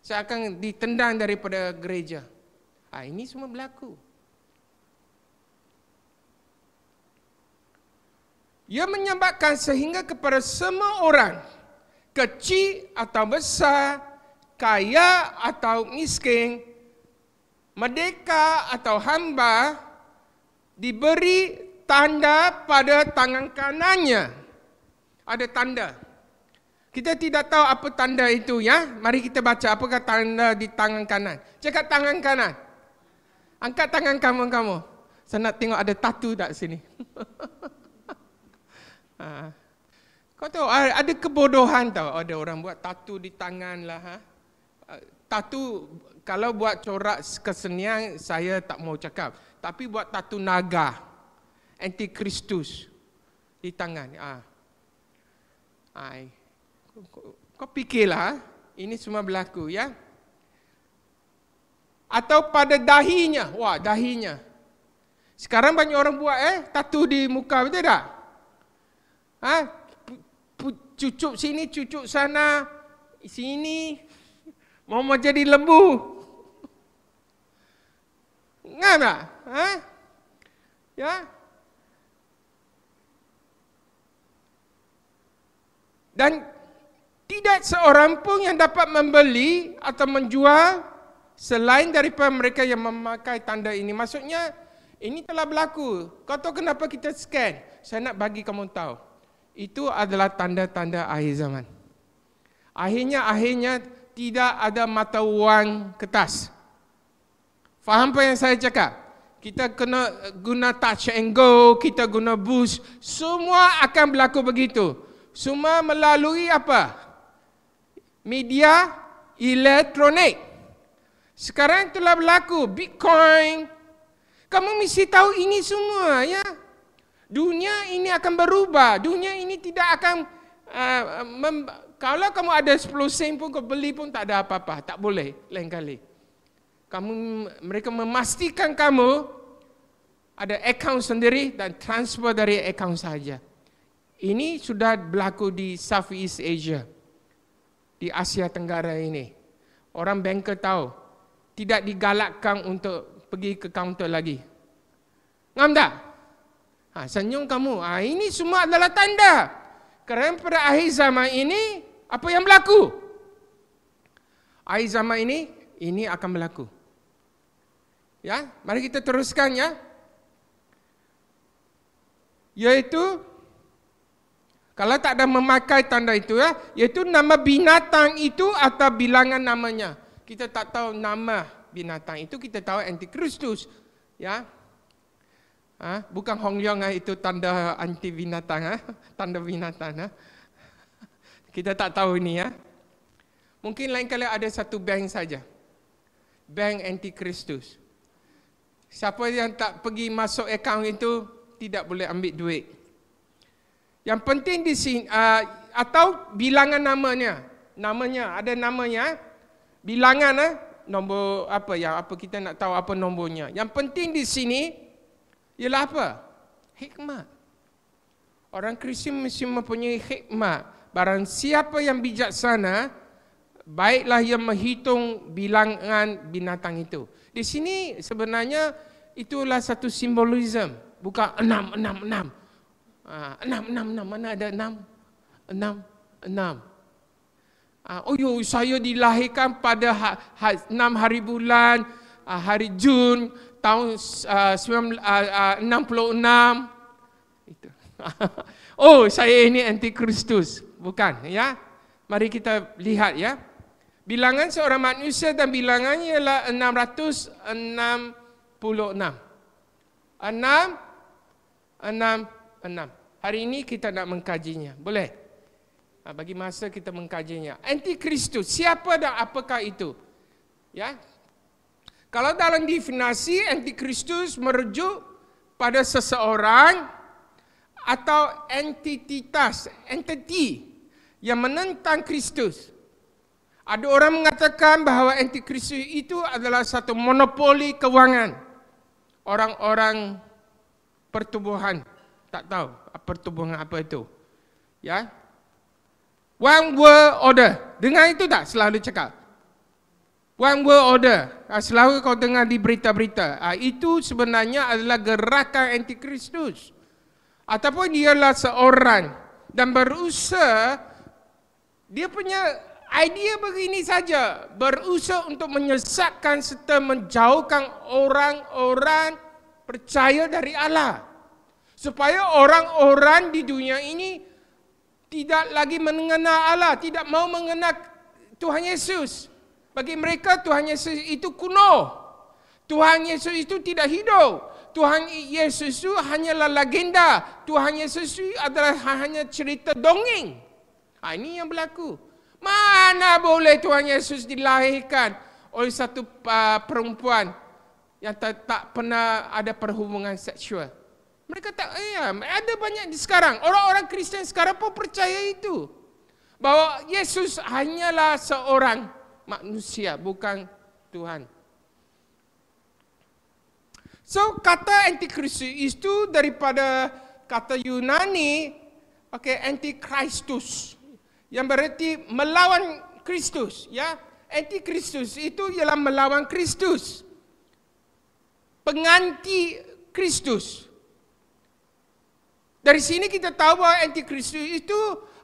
Saya akan ditendang daripada gereja. Ini semua berlaku. Ia menyebabkan sehingga kepada semua orang, kecil atau besar, kaya atau miskin, merdeka atau hamba, diberi tanda pada tangan kanannya. Ada tanda. Kita tidak tahu apa tanda itu ya. Mari kita baca apakah tanda di tangan kanan. Cakap tangan kanan. Angkat tangan kamu. Saya nak tengok ada tatu tak sini. Kau tahu ada kebodohan tahu. Ada orang buat tatu di tangan lah. Tatu kalau buat corak kesenian saya tak mau cakap. Tapi buat tatu naga, Antikristus di tangan. Kau fikirlah, ini semua berlaku ya. Atau pada dahinya, dahinya. Sekarang banyak orang buat tatu di muka, betul tak? Cucuk sini, cucuk sana, sini. Mau jadi lembu. Ngam tak? Ya. Dan tidak seorang pun yang dapat membeli atau menjual selain daripada mereka yang memakai tanda ini. Maksudnya, ini telah berlaku. Kau tahu kenapa kita scan? Saya nak bagi kamu tahu. Itu adalah tanda-tanda akhir zaman. Akhirnya tidak ada mata wang kertas. Faham apa yang saya cakap? Kita kena guna touch and go, kita guna boost. Semua akan berlaku begitu. Semua melalui apa? Media elektronik. Sekarang telah berlaku Bitcoin. Kamu mesti tahu ini semua, ya. Dunia ini akan berubah. Dunia ini tidak akan kalau kamu ada 10 sen pun kau beli pun tak ada apa-apa, tak boleh lain kali. Mereka memastikan kamu ada akaun sendiri dan transfer dari akaun saja. Ini sudah berlaku di Southeast Asia, di Asia Tenggara ini. Orang banker tahu, tidak digalakkan untuk pergi ke kaunter lagi. Ngam tak? Senyum kamu. Ini semua adalah tanda. Kerana pada akhir zaman ini, apa yang berlaku? Akhir zaman ini akan berlaku. Ya, mari kita teruskan ya. Yaitu, kalau tak ada memakai tanda itu ya, yaitu nama binatang itu atau bilangan namanya. Kita tak tahu nama binatang itu, kita tahu Antikristus. Ya. Bukan Hong Leong itu tanda anti binatang, tanda binatang. Kita tak tahu ini ya. Mungkin lain kali ada satu bank saja, bank Antikristus. Siapa yang tak pergi masuk akaun itu tidak boleh ambil duit. Yang penting di sini atau bilangan namanya ada namanya, bilangan nombor apa kita nak tahu apa nombornya. Yang penting di sini ialah apa? Hikmat. Orang Kristian mesti mempunyai hikmat. Barang siapa yang bijaksana, baiklah yang menghitung bilangan binatang itu. Di sini sebenarnya itulah satu simbolisme. Bukan 6. 6. Mana ada 6? 6. Saya dilahirkan pada 6 hari bulan, hari Jun, tahun 66. Itu. Saya ini Antikristus. Bukan, ya. Mari kita lihat ya. Bilangan seorang manusia dan bilangannya ialah 666. 6. Hari ini kita nak mengkajinya. Boleh? Bagi masa kita mengkajinya. Antikristus, siapa dan apakah itu? Ya. Kalau dalam definisi, Antikristus merujuk pada seseorang atau entiti yang menentang Kristus. Ada orang mengatakan bahawa Antikristus itu adalah satu monopoli kewangan. Orang-orang pertubuhan, tak tahu pertubuhan apa itu. Ya. One world order. Dengar itu tak selalu cakap? One world order, selalu kau dengar di berita-berita. Itu sebenarnya adalah gerakan Antikristus. Ataupun dialah seorang dan berusaha, dia punya idea begini saja, berusaha untuk menyesatkan serta menjauhkan orang-orang percaya dari Allah. Supaya orang-orang di dunia ini tidak lagi mengenal Allah, tidak mau mengenal Tuhan Yesus. Bagi mereka Tuhan Yesus itu kuno. Tuhan Yesus itu tidak hidup. Tuhan Yesus itu hanyalah legenda. Tuhan Yesus itu adalah hanya cerita dongeng. Ini yang berlaku. Mana boleh Tuhan Yesus dilahirkan oleh satu perempuan yang tak pernah ada perhubungan seksual. Mereka tak, ada banyak di sekarang. Orang-orang Kristian sekarang pun percaya itu. Bahawa Yesus hanyalah seorang manusia, bukan Tuhan. So, kata Antikristus itu daripada kata Yunani Okey, anti-Kristus. Yang berarti melawan Kristus, ya. Anti-Kristus itu ialah melawan Kristus. Pengganti Kristus. Dari sini kita tahu bahawa anti-Kristus itu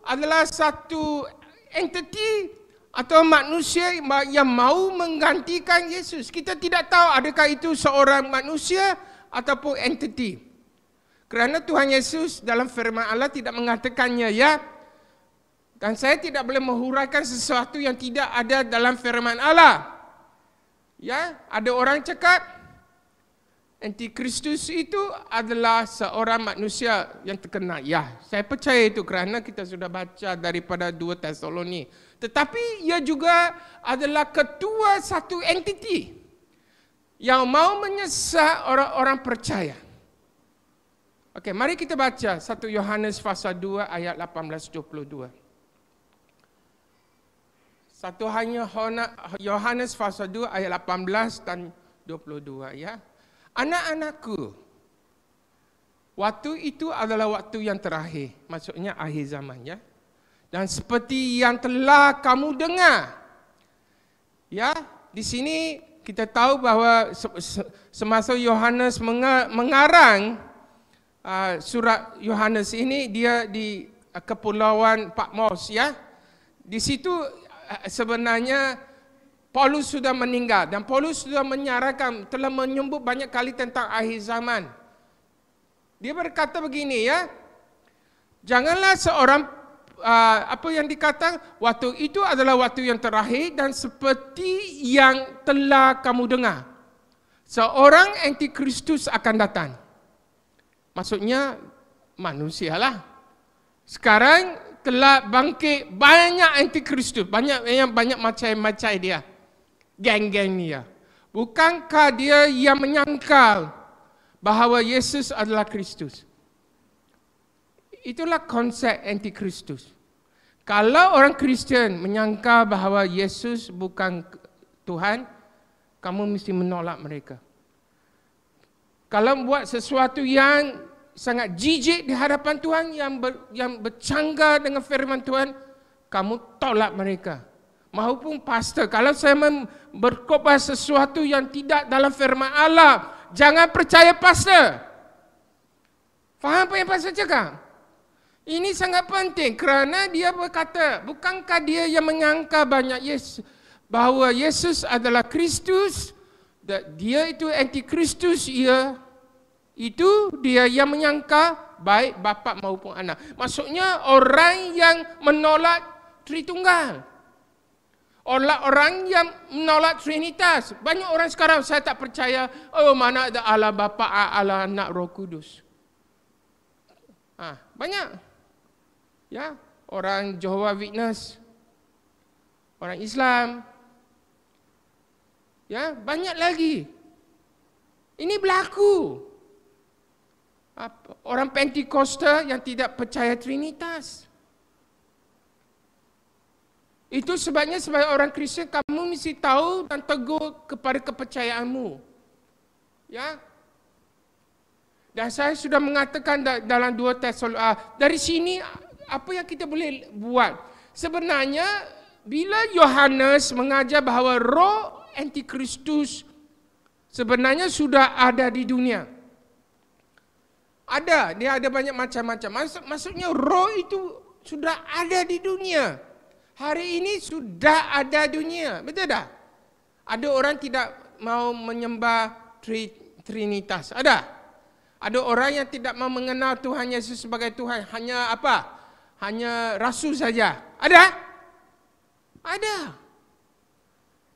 adalah satu entiti atau manusia yang mau menggantikan Yesus. Kita tidak tahu adakah itu seorang manusia ataupun entiti. Kerana Tuhan Yesus dalam firman Allah tidak mengatakannya, ya. Dan saya tidak boleh menghuraikan sesuatu yang tidak ada dalam firman Allah. Ya, ada orang cakap Antikristus itu adalah seorang manusia yang terkenal. Ya, saya percaya itu kerana kita sudah baca daripada 2 Tesalonik. Tetapi ia juga adalah ketua satu entiti yang mau menyesat orang-orang percaya. Okey, mari kita baca 1 Yohanes pasal 2 ayat 18-22. 1 Yohanes pasal 2 ayat 18 dan 22, ya. Anak-anakku, waktu itu adalah waktu yang terakhir, maksudnya akhir zaman, ya. Dan seperti yang telah kamu dengar, ya, di sini kita tahu bahawa semasa Yohanes mengarang surat Yohanes ini, dia di Kepulauan Patmos, ya. Di situ sebenarnya Paulus sudah meninggal dan Paulus sudah menyarankan, telah menyebut banyak kali tentang akhir zaman. Dia berkata begini, ya. Janganlah seorang apa yang dikatakan, waktu itu adalah waktu yang terakhir dan seperti yang telah kamu dengar, seorang antikristus akan datang. Maksudnya manusialah. Sekarang telah bangkit banyak antikristus, banyak macam-macam dia. Geng-geng dia. Bukankah dia yang menyangkal bahawa Yesus adalah Kristus? Itulah konsep antikristus. Kalau orang Kristian menyangka bahawa Yesus bukan Tuhan, kamu mesti menolak mereka. Kalau buat sesuatu yang sangat jijik di hadapan Tuhan, yang bercanggah dengan firman Tuhan, kamu tolak mereka. Maupun pastor, kalau saya berkhotbah sesuatu yang tidak dalam firman Allah, jangan percaya pastor. Faham apa yang pastor cakap? Ini sangat penting kerana dia berkata, bukankah dia yang menyangka banyak bahawa Yesus adalah Kristus, dia itu antikristus, itu dia yang menyangka baik bapa maupun anak. Maksudnya orang yang menolak Tritunggal. Orang yang menolak Trinitas. Banyak orang sekarang, saya tak percaya, oh mana ada Allah Bapa, Allah Anak, Roh Kudus. Banyak. Ya, orang Jehovah Witness, orang Islam. Ya, banyak lagi. Ini berlaku. Orang Pentekosta yang tidak percaya Trinitas. Itu sebabnya sebagai orang Kristian kamu mesti tahu dan teguh kepada kepercayaanmu. Ya. Dan saya sudah mengatakan dalam 2 Tesalonik, dari sini apa yang kita boleh buat? Sebenarnya bila Yohanes mengajar bahawa roh antikristus sebenarnya sudah ada di dunia. Dia ada banyak macam-macam. Maksudnya roh itu sudah ada di dunia. Hari ini sudah ada dunia, betul tak? Ada orang tidak mau menyembah Trinitas, ada. Ada orang yang tidak mau mengenal Tuhan Yesus sebagai Tuhan, hanya apa? Hanya rasul saja. Ada? Ada.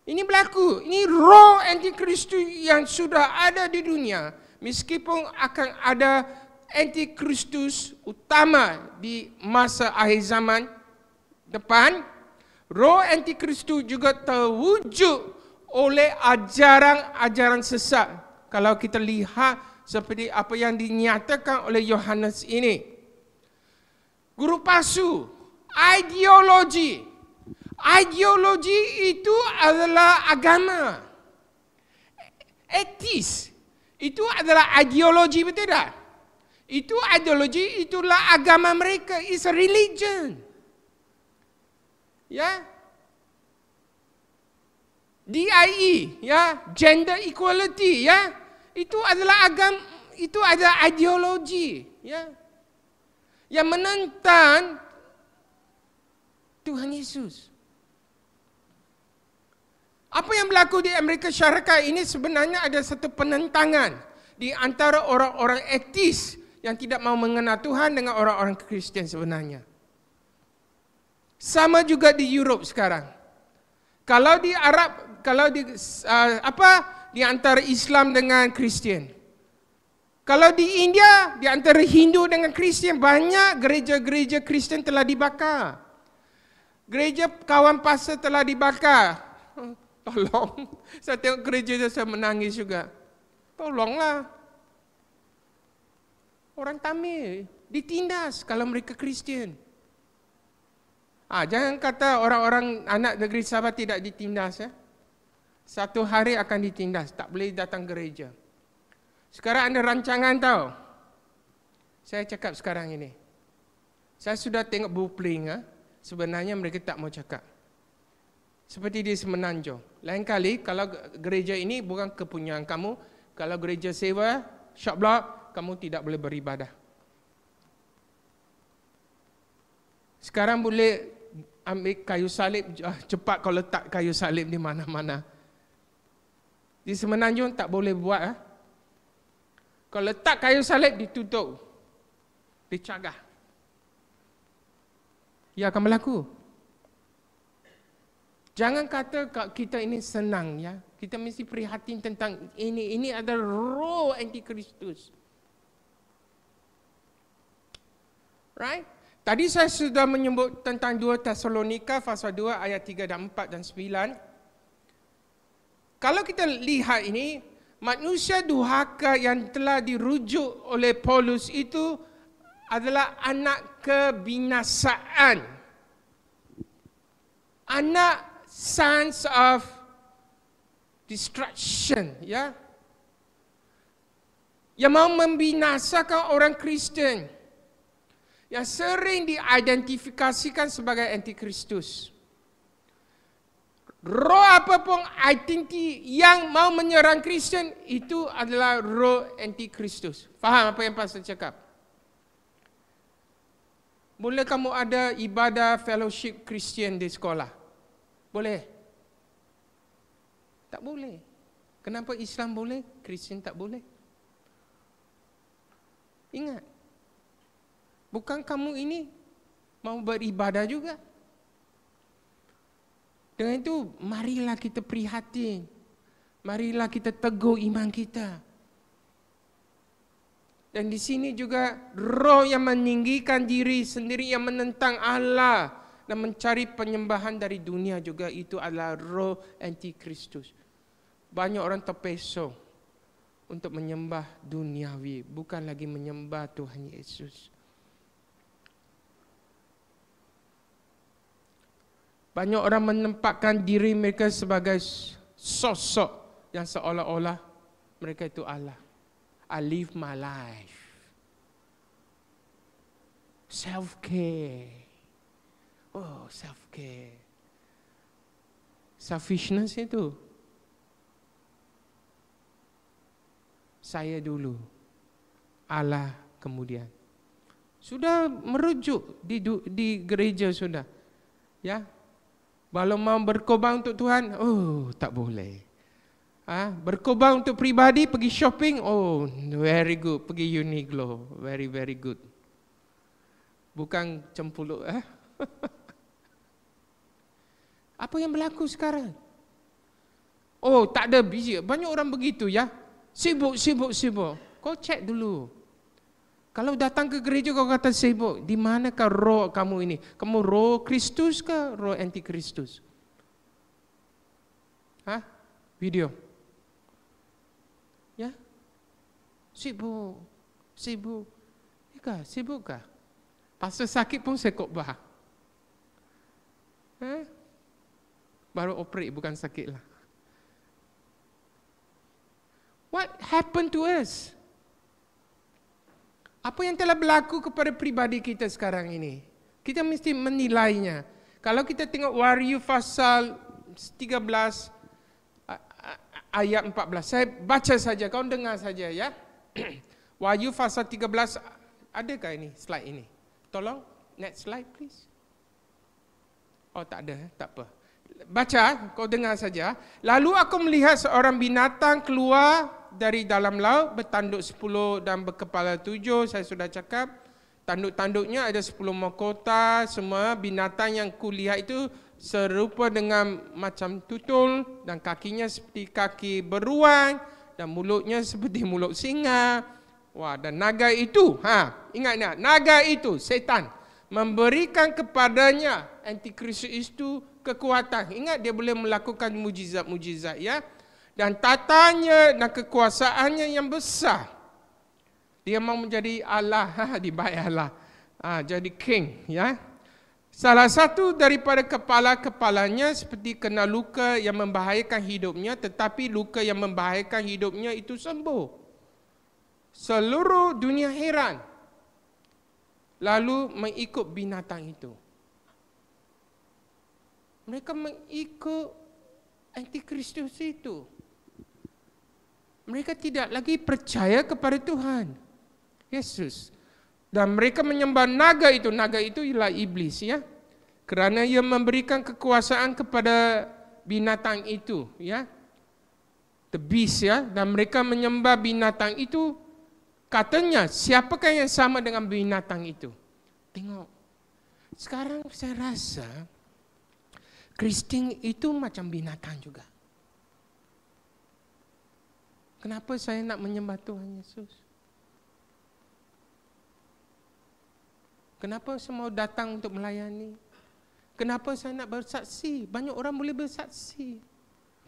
Ini berlaku. Ini roh antikristus yang sudah ada di dunia. Meskipun akan ada antikristus utama di masa akhir zaman depan, roh antikristus juga terwujud oleh ajaran-ajaran sesat. Kalau kita lihat seperti apa yang dinyatakan oleh Yohanes ini. Guru palsu, ideologi. Ideologi itu adalah agama. Etis itu adalah ideologi, betul tak? Itu ideologi, itulah agama mereka. It's a religion. Ya. DIE, ya, gender equality, ya. Itu adalah agama, itu adalah ideologi, ya. Yang menentang Tuhan Yesus. Apa yang berlaku di Amerika Syarikat ini sebenarnya ada satu penentangan di antara orang-orang etis yang tidak mau mengenal Tuhan dengan orang-orang Kristian sebenarnya. Sama juga di Europe sekarang. Kalau di Arab, kalau di di antara Islam dengan Kristian. Kalau di India, di antara Hindu dengan Kristian, banyak gereja-gereja Kristian telah dibakar. Gereja kawan pastor telah dibakar. Tolong, saya tengok gereja itu saya menangis juga. Tolonglah. Orang Tamil ditindas kalau mereka Kristian. Jangan kata orang-orang anak negeri Sabah tidak ditindas, ya. Satu hari akan ditindas, tak boleh datang gereja. Sekarang ada rancangan tahu. Saya cakap sekarang ini. Saya sudah tengok blueprint, sebenarnya mereka tak mau cakap. Seperti di Semenanjung. Lain kali kalau gereja ini bukan kepunyaan kamu, kalau gereja sewa, shop block, kamu tidak boleh beribadah. Sekarang boleh ambil kayu salib, cepat kau letak kayu salib di mana-mana. Di Semenanjung tak boleh buat. Kalau letak kayu salib ditutup, dicagah. Ia akan berlaku. Jangan kata kita ini senang, ya. Kita mesti prihatin tentang ini. Ini adalah roh antikristus. Right? Tadi saya sudah menyebut tentang 2 Tesalonika pasal 2 ayat 3 dan 4 dan 9. Kalau kita lihat ini, manusia durhaka yang telah dirujuk oleh Paulus itu adalah anak kebinasaan. Anak sons of destruction, ya. Yang mau membinasakan orang Kristen. Yang sering diidentifikasikan sebagai antikristus. Roh apapun identiti yang mau menyerang Kristen itu adalah roh antikristus. Faham apa yang pastor cakap? Boleh kamu ada ibadah fellowship Kristen di sekolah? Boleh? Tak boleh. Kenapa Islam boleh, Kristen tak boleh? Ingat. Bukan kamu ini mau beribadah juga. Dengan itu, marilah kita prihatin. Marilah kita teguh iman kita. Dan di sini juga roh yang meninggikan diri sendiri, yang menentang Allah dan mencari penyembahan dari dunia juga, itu adalah roh antikristus. Banyak orang terpesong untuk menyembah duniawi, bukan lagi menyembah Tuhan Yesus. Banyak orang menempatkan diri mereka sebagai sosok yang seolah-olah mereka itu Allah. I live my life. Self-care. Oh, self-care. Selfishness itu. Saya dulu. Allah kemudian. Sudah merujuk di gereja sudah. Ya. Kalau mau berkorban untuk Tuhan, oh tak boleh. Berkorban untuk pribadi, pergi shopping, oh very good, pergi Uniqlo, very very good. Bukan cempuluk. Apa yang berlaku sekarang? Oh tak ada busy, banyak orang begitu ya. Sibuk. Kau cek dulu. Kalau datang ke gereja kau kata sibuk, di manakah roh kamu ini? Kamu roh Kristus ke roh antikristus? Video. Ya? Sibuk. Sibuk kah? Pasal sakit pun saya khotbah. Baru operate, bukan sakit lah. What happened to us? Apa yang telah berlaku kepada pribadi kita sekarang ini? Kita mesti menilainya. Kalau kita tengok Wahyu pasal 13 ayat 14. Saya baca saja, kau dengar saja ya. Wahyu pasal 13, adakah ini slide ini? Tolong, next slide please. Oh tak ada, tak apa. Baca, kau dengar saja. Lalu aku melihat seorang binatang keluar dari dalam laut, bertanduk 10 dan berkepala 7, saya sudah cakap. Tanduk-tanduknya ada 10 mahkota, semua binatang yang kulihat itu serupa dengan macam tutul, dan kakinya seperti kaki beruang, dan mulutnya seperti mulut singa. Wah, dan naga itu, ingat, naga itu, setan, memberikan kepadanya Antikristus itu kekuatan. Ingat, dia boleh melakukan mujizat-mujizat ya. Dan tatanya dan kekuasaannya yang besar. Dia mau menjadi Allah, dibaik Allah. Jadi king ya. Salah satu daripada kepala-kepalanya seperti kena luka yang membahayakan hidupnya, tetapi luka yang membahayakan hidupnya itu sembuh. Seluruh dunia heran. Lalu mengikut binatang itu. Mereka mengikut Antikristus itu. Mereka tidak lagi percaya kepada Tuhan Yesus. Dan mereka menyembah naga itu. Naga itu ialah iblis ya. Kerana ia memberikan kekuasaan kepada binatang itu ya. The beast ya. Dan mereka menyembah binatang itu. Katanya, siapakah yang sama dengan binatang itu? Tengok. Sekarang saya rasa Kristen itu macam binatang juga. Kenapa saya nak menyembah Tuhan Yesus? Kenapa saya mau datang untuk melayani? Kenapa saya nak bersaksi? Banyak orang boleh bersaksi.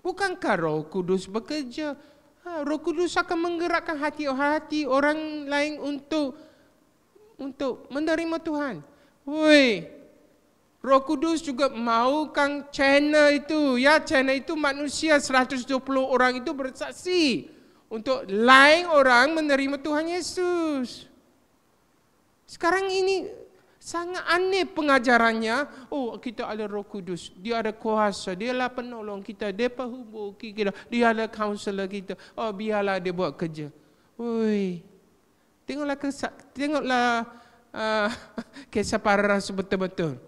Bukankah Roh Kudus bekerja? Roh Kudus akan menggerakkan hati orang lain untuk menerima Tuhan. Woi, Roh Kudus juga maukan channel itu. Ya, channel itu manusia 120 orang itu bersaksi. Untuk lain orang menerima Tuhan Yesus. Sekarang ini sangat aneh pengajarannya. Oh, kita ada Roh Kudus, dia ada kuasa, dia adalah penolong kita, dia penghubung kita, dia adalah counselor kita. Oh, biarlah dia buat kerja. Woi, tengoklah kisah para rasul betul-betul.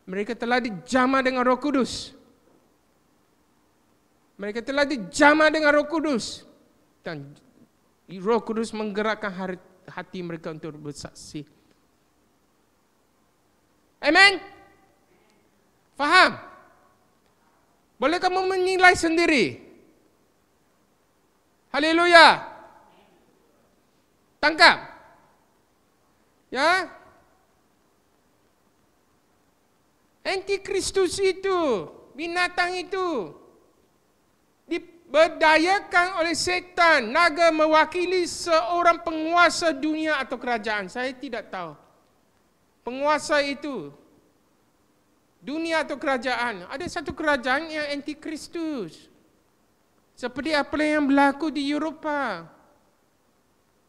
Mereka telah dijamah dengan Roh Kudus. Mereka telah dijamah dengan Roh Kudus. Dan Roh Kudus menggerakkan hati mereka untuk bersaksi. Amen? Faham? Boleh kamu menilai sendiri? Haleluya. Tangkap. Ya? Antikristus itu, binatang itu, diberdayakan oleh setan. Naga mewakili seorang penguasa dunia atau kerajaan. Saya tidak tahu. Penguasa itu, dunia atau kerajaan. Ada satu kerajaan yang Antikristus. Seperti apa yang berlaku di Eropah.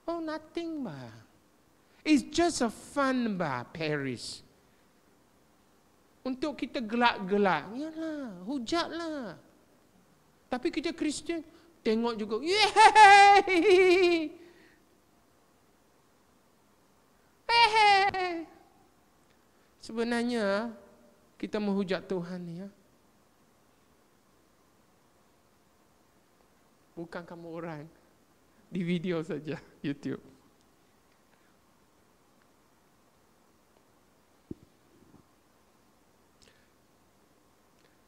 Oh, nothing bah. It's just a fun bah, Paris. Untuk kita gelak-gelak. Yalah, hujatlah. Tapi kita Kristian tengok juga. Yeay! Sebenarnya kita menghujat Tuhan ya. Bukan kamu orang di video saja YouTube.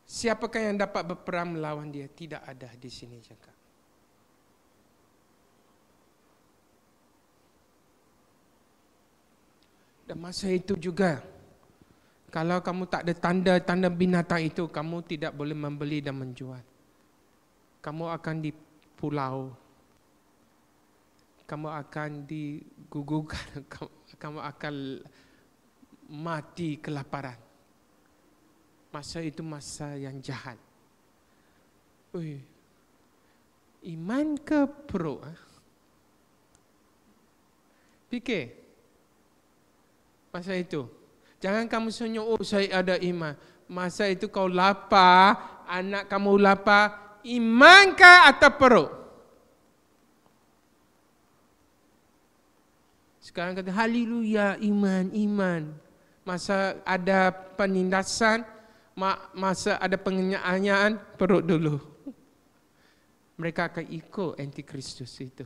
Siapakah yang dapat berperang melawan dia? Tidak ada di sini cakap. Dan masa itu juga, kalau kamu tak ada tanda-tanda binatang itu, kamu tidak boleh membeli dan menjual. Kamu akan di pulau. Kamu akan digugurkan. Kamu akan mati kelaparan. Masa itu masa yang jahat. Iman ke perut? Fikir. Masa itu. Jangan kamu senyum, oh saya ada iman. Masa itu kau lapar, anak kamu lapar, imankah atau perut? Sekarang kata haleluya, iman, iman. Masa ada penindasan, masa ada penganiayaan, perut dulu. Mereka akan ikut antikristus itu.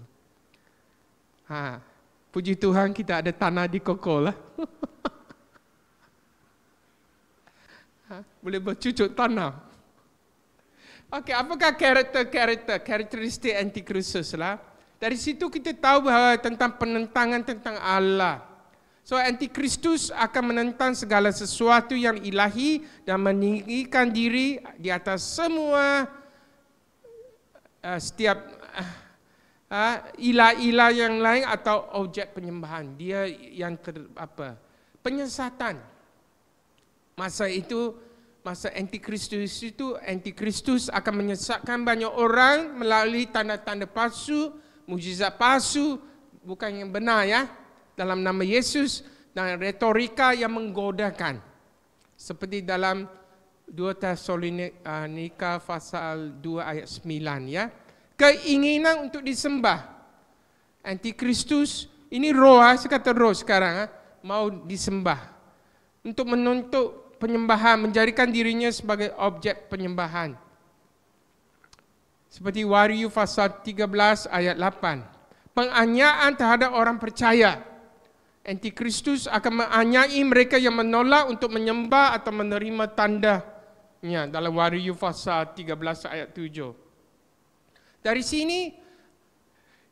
Puji Tuhan kita ada tanah di Koko lah. Boleh bercucuk tanah. Okey, apakah karakteristik antikristus lah? Dari situ kita tahu bahawa tentang penentangan tentang Allah. So antikristus akan menentang segala sesuatu yang ilahi dan meninggikan diri di atas semua setiap ilah-ilah yang lain atau objek penyembahan. Dia yang penyesatan. Masa itu, masa antikristus akan menyesatkan banyak orang melalui tanda-tanda palsu, mukjizat palsu, bukan yang benar ya, dalam nama Yesus, dan retorika yang menggodakan. Seperti dalam 2 Tesalonika pasal 2 ayat 9 ya. Keinginan untuk disembah. Antikristus, ini roh, saya kata roh sekarang, mau disembah. Untuk menuntut penyembahan, menjadikan dirinya sebagai objek penyembahan. Seperti Wahyu pasal 13 ayat 8. Penganiayaan terhadap orang percaya. Antikristus akan menganiayai mereka yang menolak untuk menyembah atau menerima tandanya dalam Wahyu pasal 13 ayat 7. Dari sini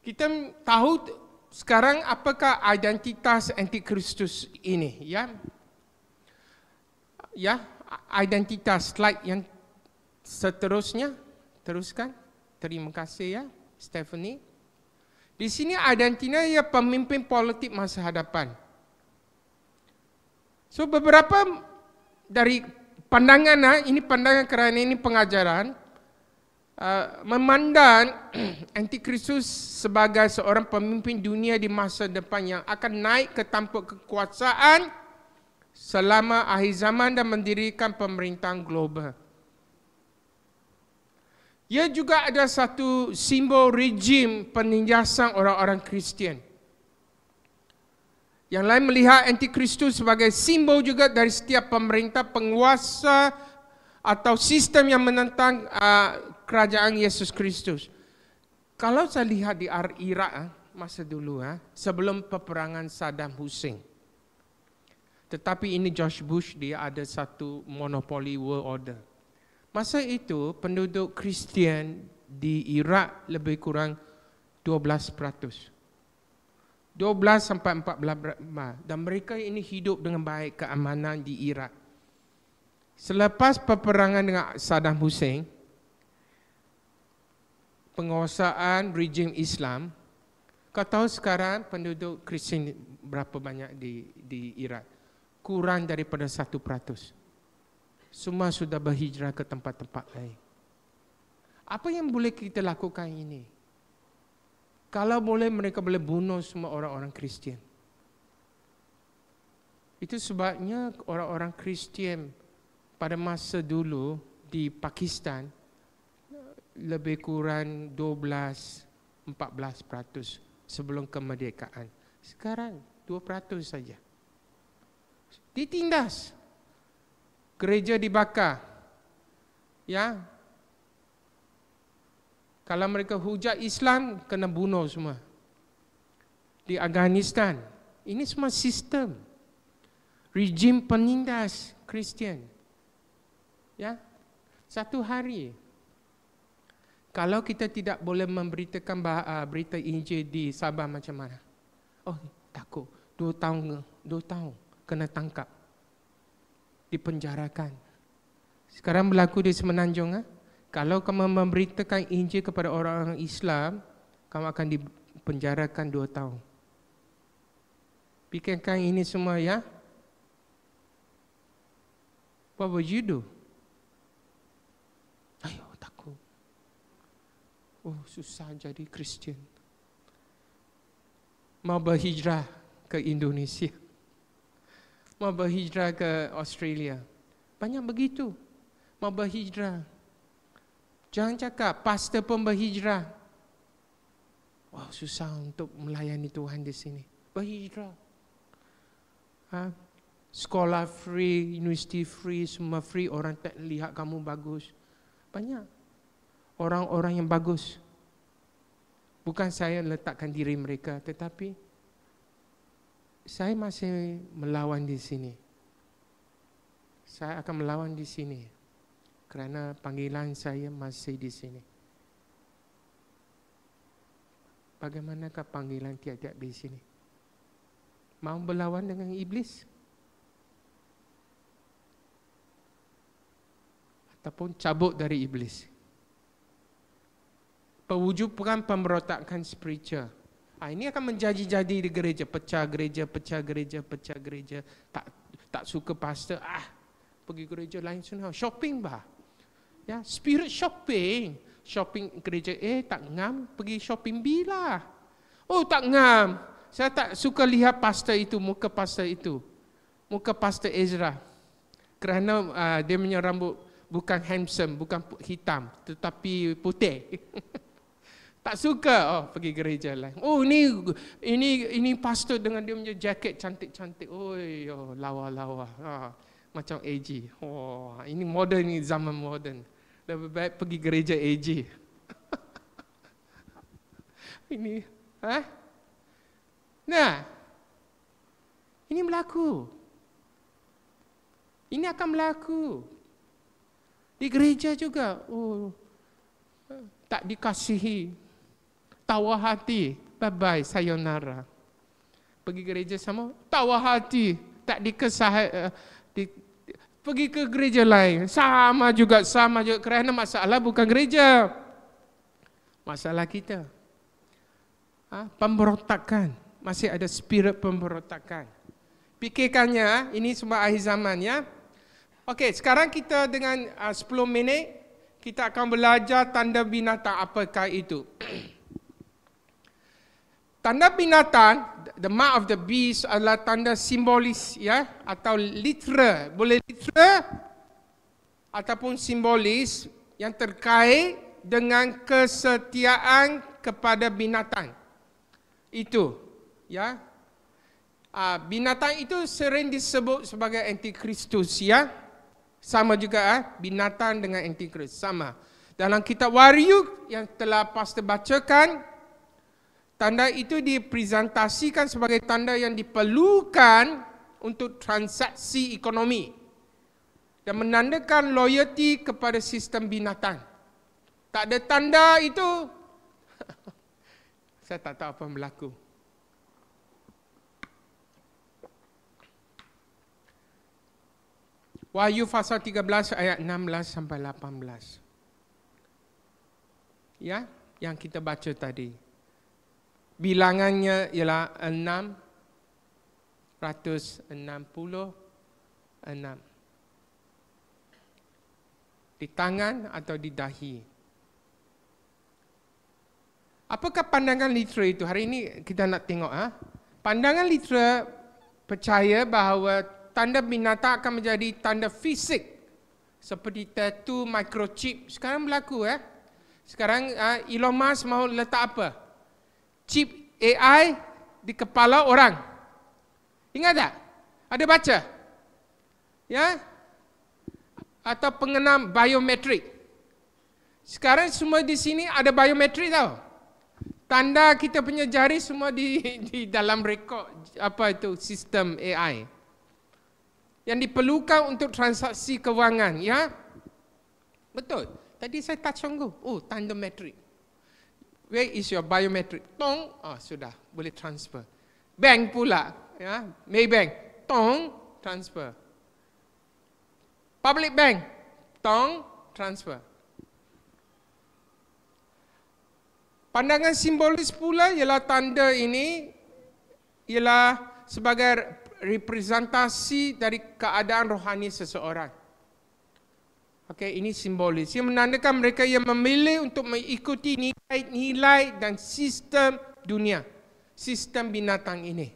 kita tahu sekarang apakah identitas antikristus ini ya. Ya, identitas slide yang seterusnya. Teruskan. Terima kasih ya, Stephanie. Di sini identitasnya ya pemimpin politik masa hadapan. So beberapa dari pandangan, ini pandangan kerana ini pengajaran, memandang antikristus sebagai seorang pemimpin dunia di masa depan yang akan naik ke tampuk kekuasaan selama akhir zaman dan mendirikan pemerintahan global. Ia juga ada satu simbol rejim penindasan orang-orang Kristian. Yang lain melihat antikristus sebagai simbol juga dari setiap pemerintah, penguasa atau sistem yang menentang kerajaan Yesus Kristus. Kalau saya lihat di Iraq masa dulu, sebelum peperangan Saddam Hussein. Tetapi ini George Bush, dia ada satu monopoli world order. Masa itu penduduk Kristian di Iraq lebih kurang 12%. 12 sampai 14%. Dan mereka ini hidup dengan baik, keamanan di Iraq. Selepas peperangan dengan Saddam Hussein, penguasaan rejim Islam, kau tahu sekarang penduduk Kristian berapa banyak di Iraq? Kurang daripada 1%. Semua sudah berhijrah ke tempat-tempat lain. Apa yang boleh kita lakukan ini? Kalau boleh, mereka boleh bunuh semua orang-orang Kristian. Itu sebabnya orang-orang Kristian pada masa dulu di Pakistan lebih kurang 12-14% sebelum kemerdekaan. Sekarang 2% saja. Ditindas. Gereja dibakar. Ya. Kalau mereka hujat Islam, kena bunuh semua. Di Afghanistan, ini semua sistem. Rejim penindas Kristian. Ya. Satu hari, kalau kita tidak boleh memberitakan berita Injil di Sabah macam mana? Oh, takut. 2 tahun kena tangkap. Dipenjarakan. Sekarang berlaku di Semenanjung. Kalau kamu memberitakan Injil kepada orang-orang Islam, kamu akan dipenjarakan 2 tahun. Fikirkan ini semua ya. What would you do? Ayo, takut. Oh, susah jadi Kristian. Mau berhijrah ke Indonesia. Mau berhijrah ke Australia. Banyak begitu. Mau berhijrah. Jangan cakap pastor pun berhijrah. Wah, susah untuk melayani Tuhan di sini. Berhijrah. Sekolah free, universiti free, semua free. Orang tak lihat kamu bagus. Banyak orang-orang yang bagus. Bukan saya letakkan diri mereka, tetapi saya masih melawan di sini. Saya akan melawan di sini kerana panggilan saya masih di sini. Bagaimanakah panggilan tiap-tiap di sini? Mau berlawan dengan iblis? Ataupun cabut dari iblis? Perwujudan pemberontakan spiritual. Ini akan menjadi-jadi di gereja. Pecah gereja, pecah gereja, pecah gereja. Tak suka pastor. Pergi gereja lain sana. Shopping bah. Ya, spirit shopping. Shopping gereja A tak ngam, pergi shopping B lah. Oh, tak ngam. Saya tak suka lihat pastor itu, muka pastor itu. Muka pastor Ezra. Kerana dia punya rambut bukan handsome, bukan hitam, tetapi putih. Tak suka. Pergi gereja lain. Oh, ini pastor dengan dia punya jaket cantik-cantik. Lawa-lawa. Macam AG. Ini moden, ini zaman moden. Lebih baik pergi gereja AG. Ini, Nah, ini berlaku. Ini akan berlaku. Di gereja juga. Tak dikasihi. Tawar hati. Bye-bye, sayonara. Pergi gereja sama, tawar hati. Tak pergi ke gereja lain. Sama juga. Kerana masalah bukan gereja. Masalah kita. Pemberontakan. Masih ada spirit pemberontakan. Fikirkannya, ini semua akhir zaman ya. Okey, sekarang kita dengan 10 minit, kita akan belajar tanda binatang. Apakah itu? Tanda binatang, the mark of the beast adalah tanda simbolis ya, atau literal. Boleh literal ataupun simbolis yang terkait dengan kesetiaan kepada binatang. Itu ya. Binatang itu sering disebut sebagai antikristus ya. Sama juga binatang dengan antikristus sama. Dalam kitab Wahyu yang telah pastor bacakan, tanda itu dipresentasikan sebagai tanda yang diperlukan untuk transaksi ekonomi dan menandakan loyalty kepada sistem binatang. Tak ada tanda itu, saya tak tahu apa yang berlaku. Wahyu pasal 13 ayat 16 sampai 18. Ya, yang kita baca tadi. Bilangannya ialah 666. Di tangan atau di dahi. Apakah pandangan literal itu? Hari ini kita nak tengok. Pandangan literal percaya bahawa tanda binatang akan menjadi tanda fisik. Seperti tattoo, microchip. Sekarang berlaku. Sekarang Elon Musk mahu letak apa? Chip AI di kepala orang. Ingat tak? Ada baca? Ya? Atau pengenam biometrik. Sekarang semua di sini ada biometrik tau. Tanda kita punya jari semua di dalam rekod apa itu sistem AI. Yang diperlukan untuk transaksi kewangan, ya? Betul. Tadi saya touch on go. Tanda metrik. Where is your biometric? Tong, sudah boleh transfer. Bank pula, ya, Maybank, tong, transfer. Public bank, tong, transfer. Pandangan simbolis pula ialah tanda ini ialah sebagai representasi dari keadaan rohani seseorang. Okey, ini simbolis. Yang menandakan mereka yang memilih untuk mengikuti nilai-nilai dan sistem dunia. Sistem binatang ini.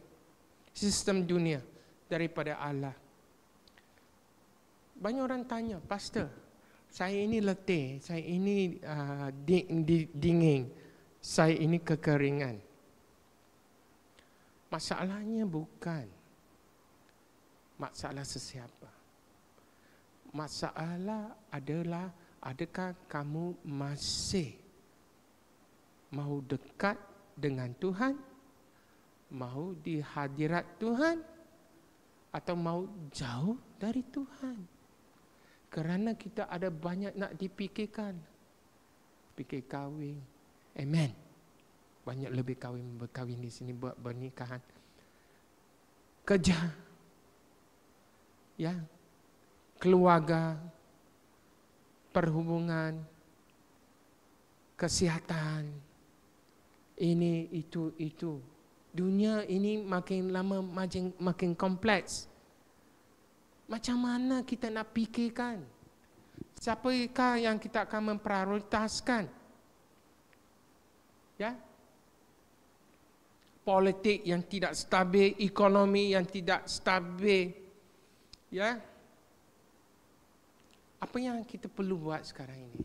sistem dunia daripada Allah. Banyak orang tanya, Pastor, saya ini letih, saya ini dingin, saya ini kekeringan. Masalahnya bukan masalah sesiapa. Masalah adalah, adakah kamu masih mau dekat dengan Tuhan, mau di hadirat Tuhan, atau mau jauh dari Tuhan? Kerana kita ada banyak nak dipikirkan. Fikir kahwin. Amen. Banyak lebih berkahwin di sini buat pernikahan. Kerja. Ya. Keluarga. Perhubungan. Kesihatan. Ini, itu. Dunia ini makin lama makin kompleks. Macam mana kita nak fikirkan? Siapakah yang kita akan memprioritaskan? Ya? Politik yang tidak stabil, ekonomi yang tidak stabil. Ya? Apa yang kita perlu buat sekarang ini?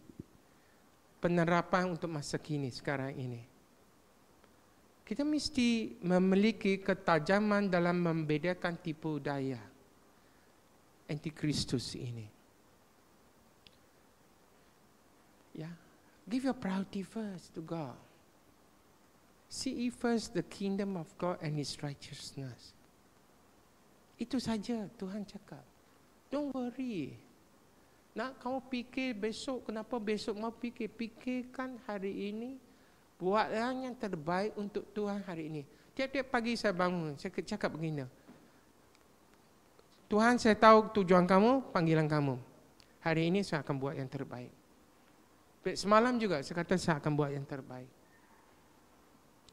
Penerapan untuk masa kini sekarang ini. Kita mesti memiliki ketajaman dalam membedakan tipu daya Antikristus ini. Ya, give your priority first to God. Seek ye first the kingdom of God and His righteousness. Itu saja Tuhan cakap. Don't worry. Nak kamu fikir besok, kenapa besok mau fikir? Fikirkan hari ini. Buatlah yang terbaik untuk Tuhan hari ini. Tiap-tiap pagi saya bangun, saya cakap begini. Tuhan, saya tahu tujuan kamu, panggilan kamu. Hari ini saya akan buat yang terbaik. Semalam juga saya kata saya akan buat yang terbaik.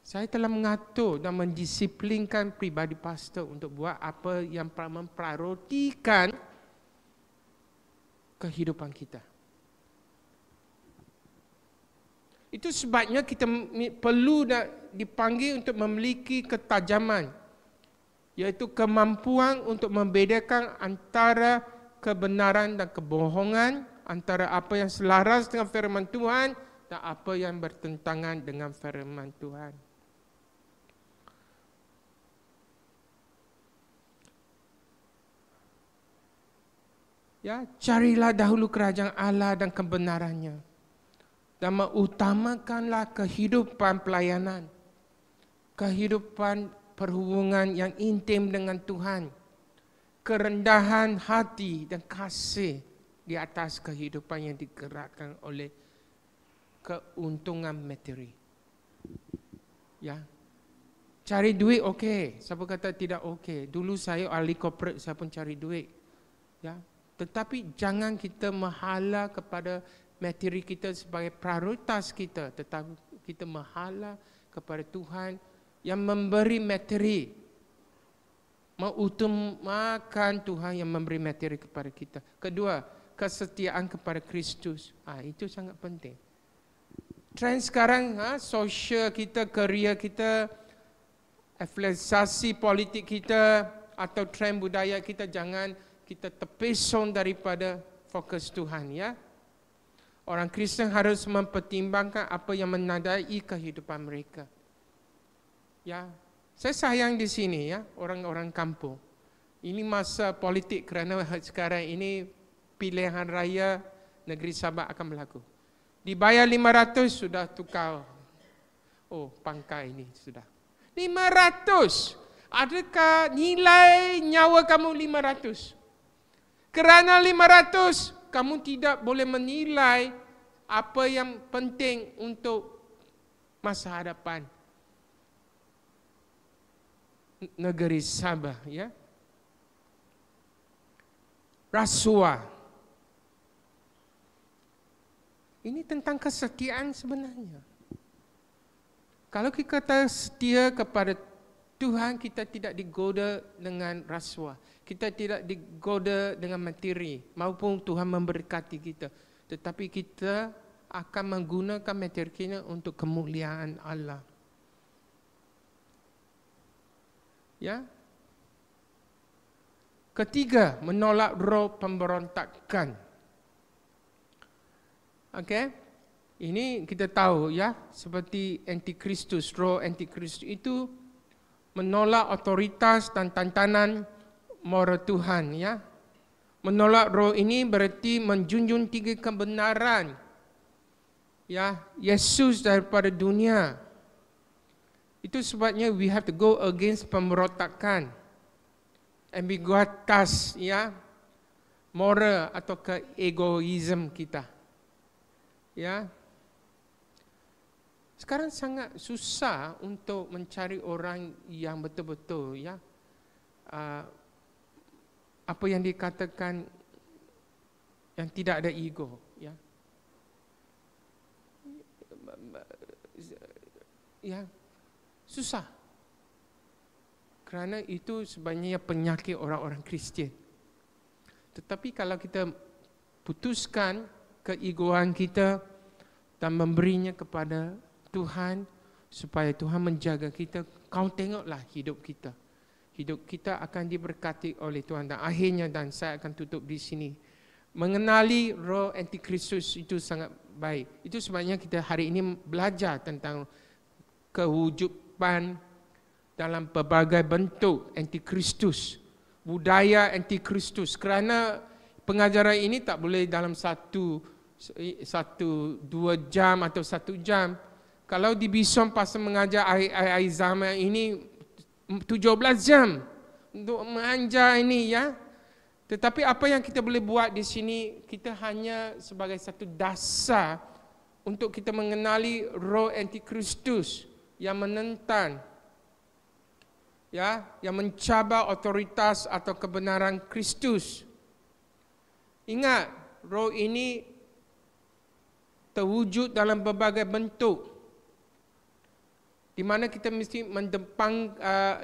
Saya telah mengatur dan mendisiplinkan pribadi pastor untuk buat apa yang memprioritikan kehidupan kita. Itu sebabnya kita perlu dipanggil untuk memiliki ketajaman, yaitu kemampuan untuk membedakan antara kebenaran dan kebohongan, antara apa yang selaras dengan firman Tuhan dan apa yang bertentangan dengan firman Tuhan. Ya, carilah dahulu kerajaan Allah dan kebenarannya, dan mengutamakanlah kehidupan pelayanan, kehidupan perhubungan yang intim dengan Tuhan, kerendahan hati dan kasih di atas kehidupan yang digerakkan oleh keuntungan materi. Ya, cari duit okey, siapa kata tidak okey? Dulu saya ahli corporate, saya pun cari duit. Ya, tetapi jangan kita menghala kepada materi kita sebagai prioritas kita, tetapi kita menghala kepada Tuhan yang memberi materi, mengutamakan Tuhan yang memberi materi kepada kita. Kedua, kesetiaan kepada Kristus. Itu sangat penting. Trend sekarang, sosial kita, kerja kita, afiliasi politik kita, atau trend budaya kita, jangan kita terpesong daripada fokus Tuhan. Ya, orang Kristen harus mempertimbangkan apa yang menandai kehidupan mereka. Ya, saya sayang di sini ya, orang-orang kampung. Ini masa politik kerana sekarang ini pilihan raya negeri Sabah akan berlaku. Dibayar 500 sudah tukar. Oh, pangkai ini sudah. 500. Adakah nilai nyawa kamu 500? Kerana 500, kamu tidak boleh menilai apa yang penting untuk masa hadapan negeri Sabah. Ya, rasuah. Ini tentang kesetiaan sebenarnya. Kalau kita setia kepada Tuhan, kita tidak digoda dengan rasuah. Kita tidak digoda dengan materi, maupun Tuhan memberkati kita. Tetapi kita akan menggunakan materi kita untuk kemuliaan Allah. Ya, Ketiga, menolak roh pemberontakan. Okey? Ini kita tahu ya, seperti antikristus, roh antikristus itu menolak otoritas dan tantanan moral Tuhan ya. Menolak roh ini berarti menjunjung tinggi kebenaran ya, Yesus daripada dunia. Itu sebabnya we have to go against pemberontakan. Ambiguitas ya, moral atau keegoism kita. Ya. Sekarang sangat susah untuk mencari orang yang betul-betul ya, apa yang dikatakan yang tidak ada ego ya. Ya, susah. Kerana itu sebenarnya penyakit orang-orang Kristian. Tetapi kalau kita putuskan keegoan kita dan memberinya kepada Tuhan, supaya Tuhan menjaga kita, kau tengoklah hidup kita. Hidup kita akan diberkati oleh Tuhan. Dan akhirnya, dan saya akan tutup di sini, mengenali roh antikristus itu sangat baik. Itu sebabnya kita hari ini belajar tentang kewujudan dalam pelbagai bentuk antikristus, budaya antikristus. Kerana pengajaran ini tak boleh dalam 1-2 jam atau 1 jam. Kalau di Bison pasal mengajar akhir zaman ini 17 jam untuk mengajar ini ya. Tetapi apa yang kita boleh buat di sini, kita hanya sebagai satu dasar untuk kita mengenali roh antikristus yang menentang ya, yang mencabar otoritas atau kebenaran Kristus. Ingat, roh ini terwujud dalam berbagai bentuk, di mana kita mesti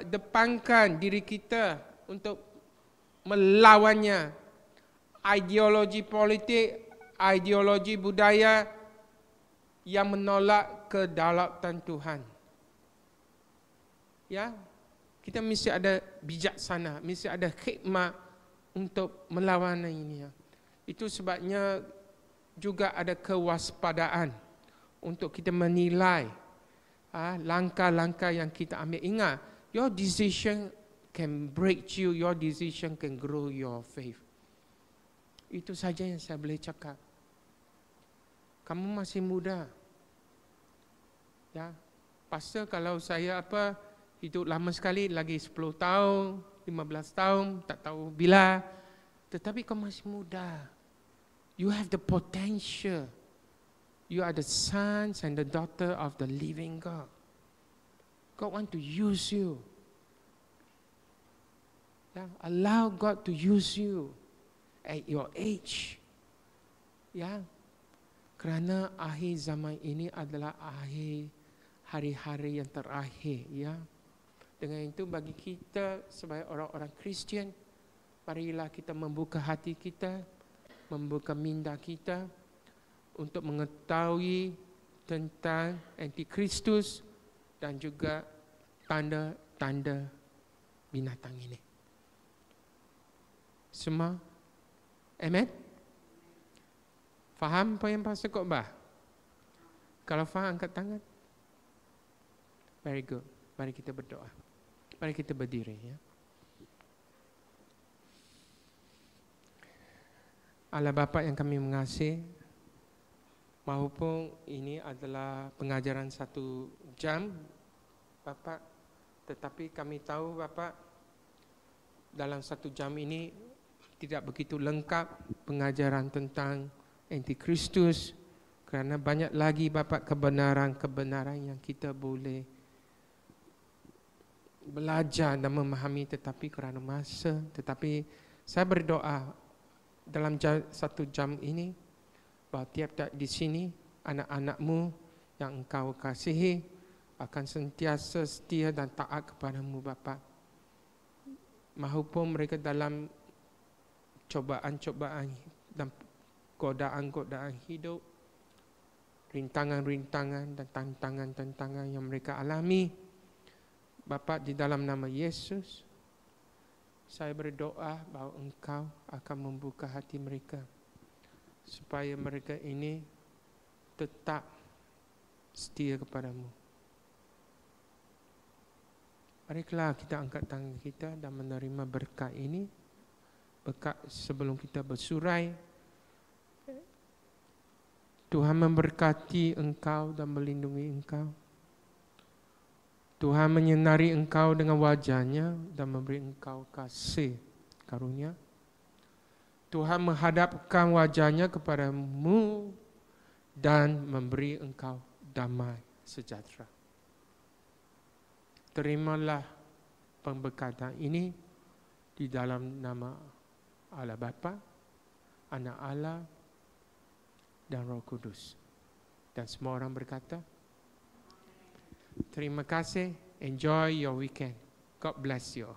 depankan diri kita untuk melawannya. Ideologi politik, ideologi budaya yang menolak kedaulatan Tuhan. Ya, kita mesti ada bijaksana, mesti ada hikmah untuk melawan ini. Itu sebabnya juga ada kewaspadaan untuk kita menilai langkah-langkah yang kita ambil. Ingat, your decision can break you, your decision can grow your faith. Itu saja yang saya boleh cakap. Kamu masih muda. Ya, pasal kalau saya hidup lama sekali, lagi 10 tahun, 15 tahun, tak tahu bila. Tetapi kamu masih muda. You have the potential. You are the sons and the daughter of the living God. God want to use you. Yeah, allow God to use you at your age. Ya, kerana akhir zaman ini adalah akhir hari-hari yang terakhir. Ya, dengan itu bagi kita sebagai orang-orang Kristian, marilah kita membuka hati kita, membuka minda kita untuk mengetahui tentang antikristus dan juga tanda-tanda binatang ini. Semua, amen? Faham apa yang Pastor khotbah? Kalau faham, angkat tangan. Very good. Mari kita berdoa. Mari kita berdiri ya. Allah Bapa yang kami mengasihi, maupun ini adalah pengajaran 1 jam, Bapa, tetapi kami tahu Bapa, dalam 1 jam ini tidak begitu lengkap pengajaran tentang antikristus, kerana banyak lagi Bapa kebenaran-kebenaran yang kita boleh belajar dan memahami, tetapi kerana masa. Tetapi saya berdoa dalam 1 jam ini, bahawa tiap-tiap di sini anak-anak-Mu yang Engkau kasihi akan sentiasa setia dan taat kepadamu Bapa. Mahupun mereka dalam cobaan-cobaan dan godaan-godaan hidup, rintangan-rintangan dan tantangan-tantangan yang mereka alami, Bapa, di dalam nama Yesus, Saya berdoa bahawa Engkau akan membuka hati mereka supaya mereka ini tetap setia kepadamu. Marilah kita angkat tangan kita dan menerima berkat ini. Berkat sebelum kita bersurai. Tuhan memberkati engkau dan melindungi engkau. Tuhan menyinari engkau dengan wajah-Nya dan memberi engkau kasih karunia. Tuhan menghadapkan wajah-Nya kepadamu dan memberi engkau damai sejahtera. Terimalah pemberkatan ini di dalam nama Allah Bapa, Anak Allah dan Roh Kudus. Dan semua orang berkata, terima kasih. Enjoy your weekend. God bless you.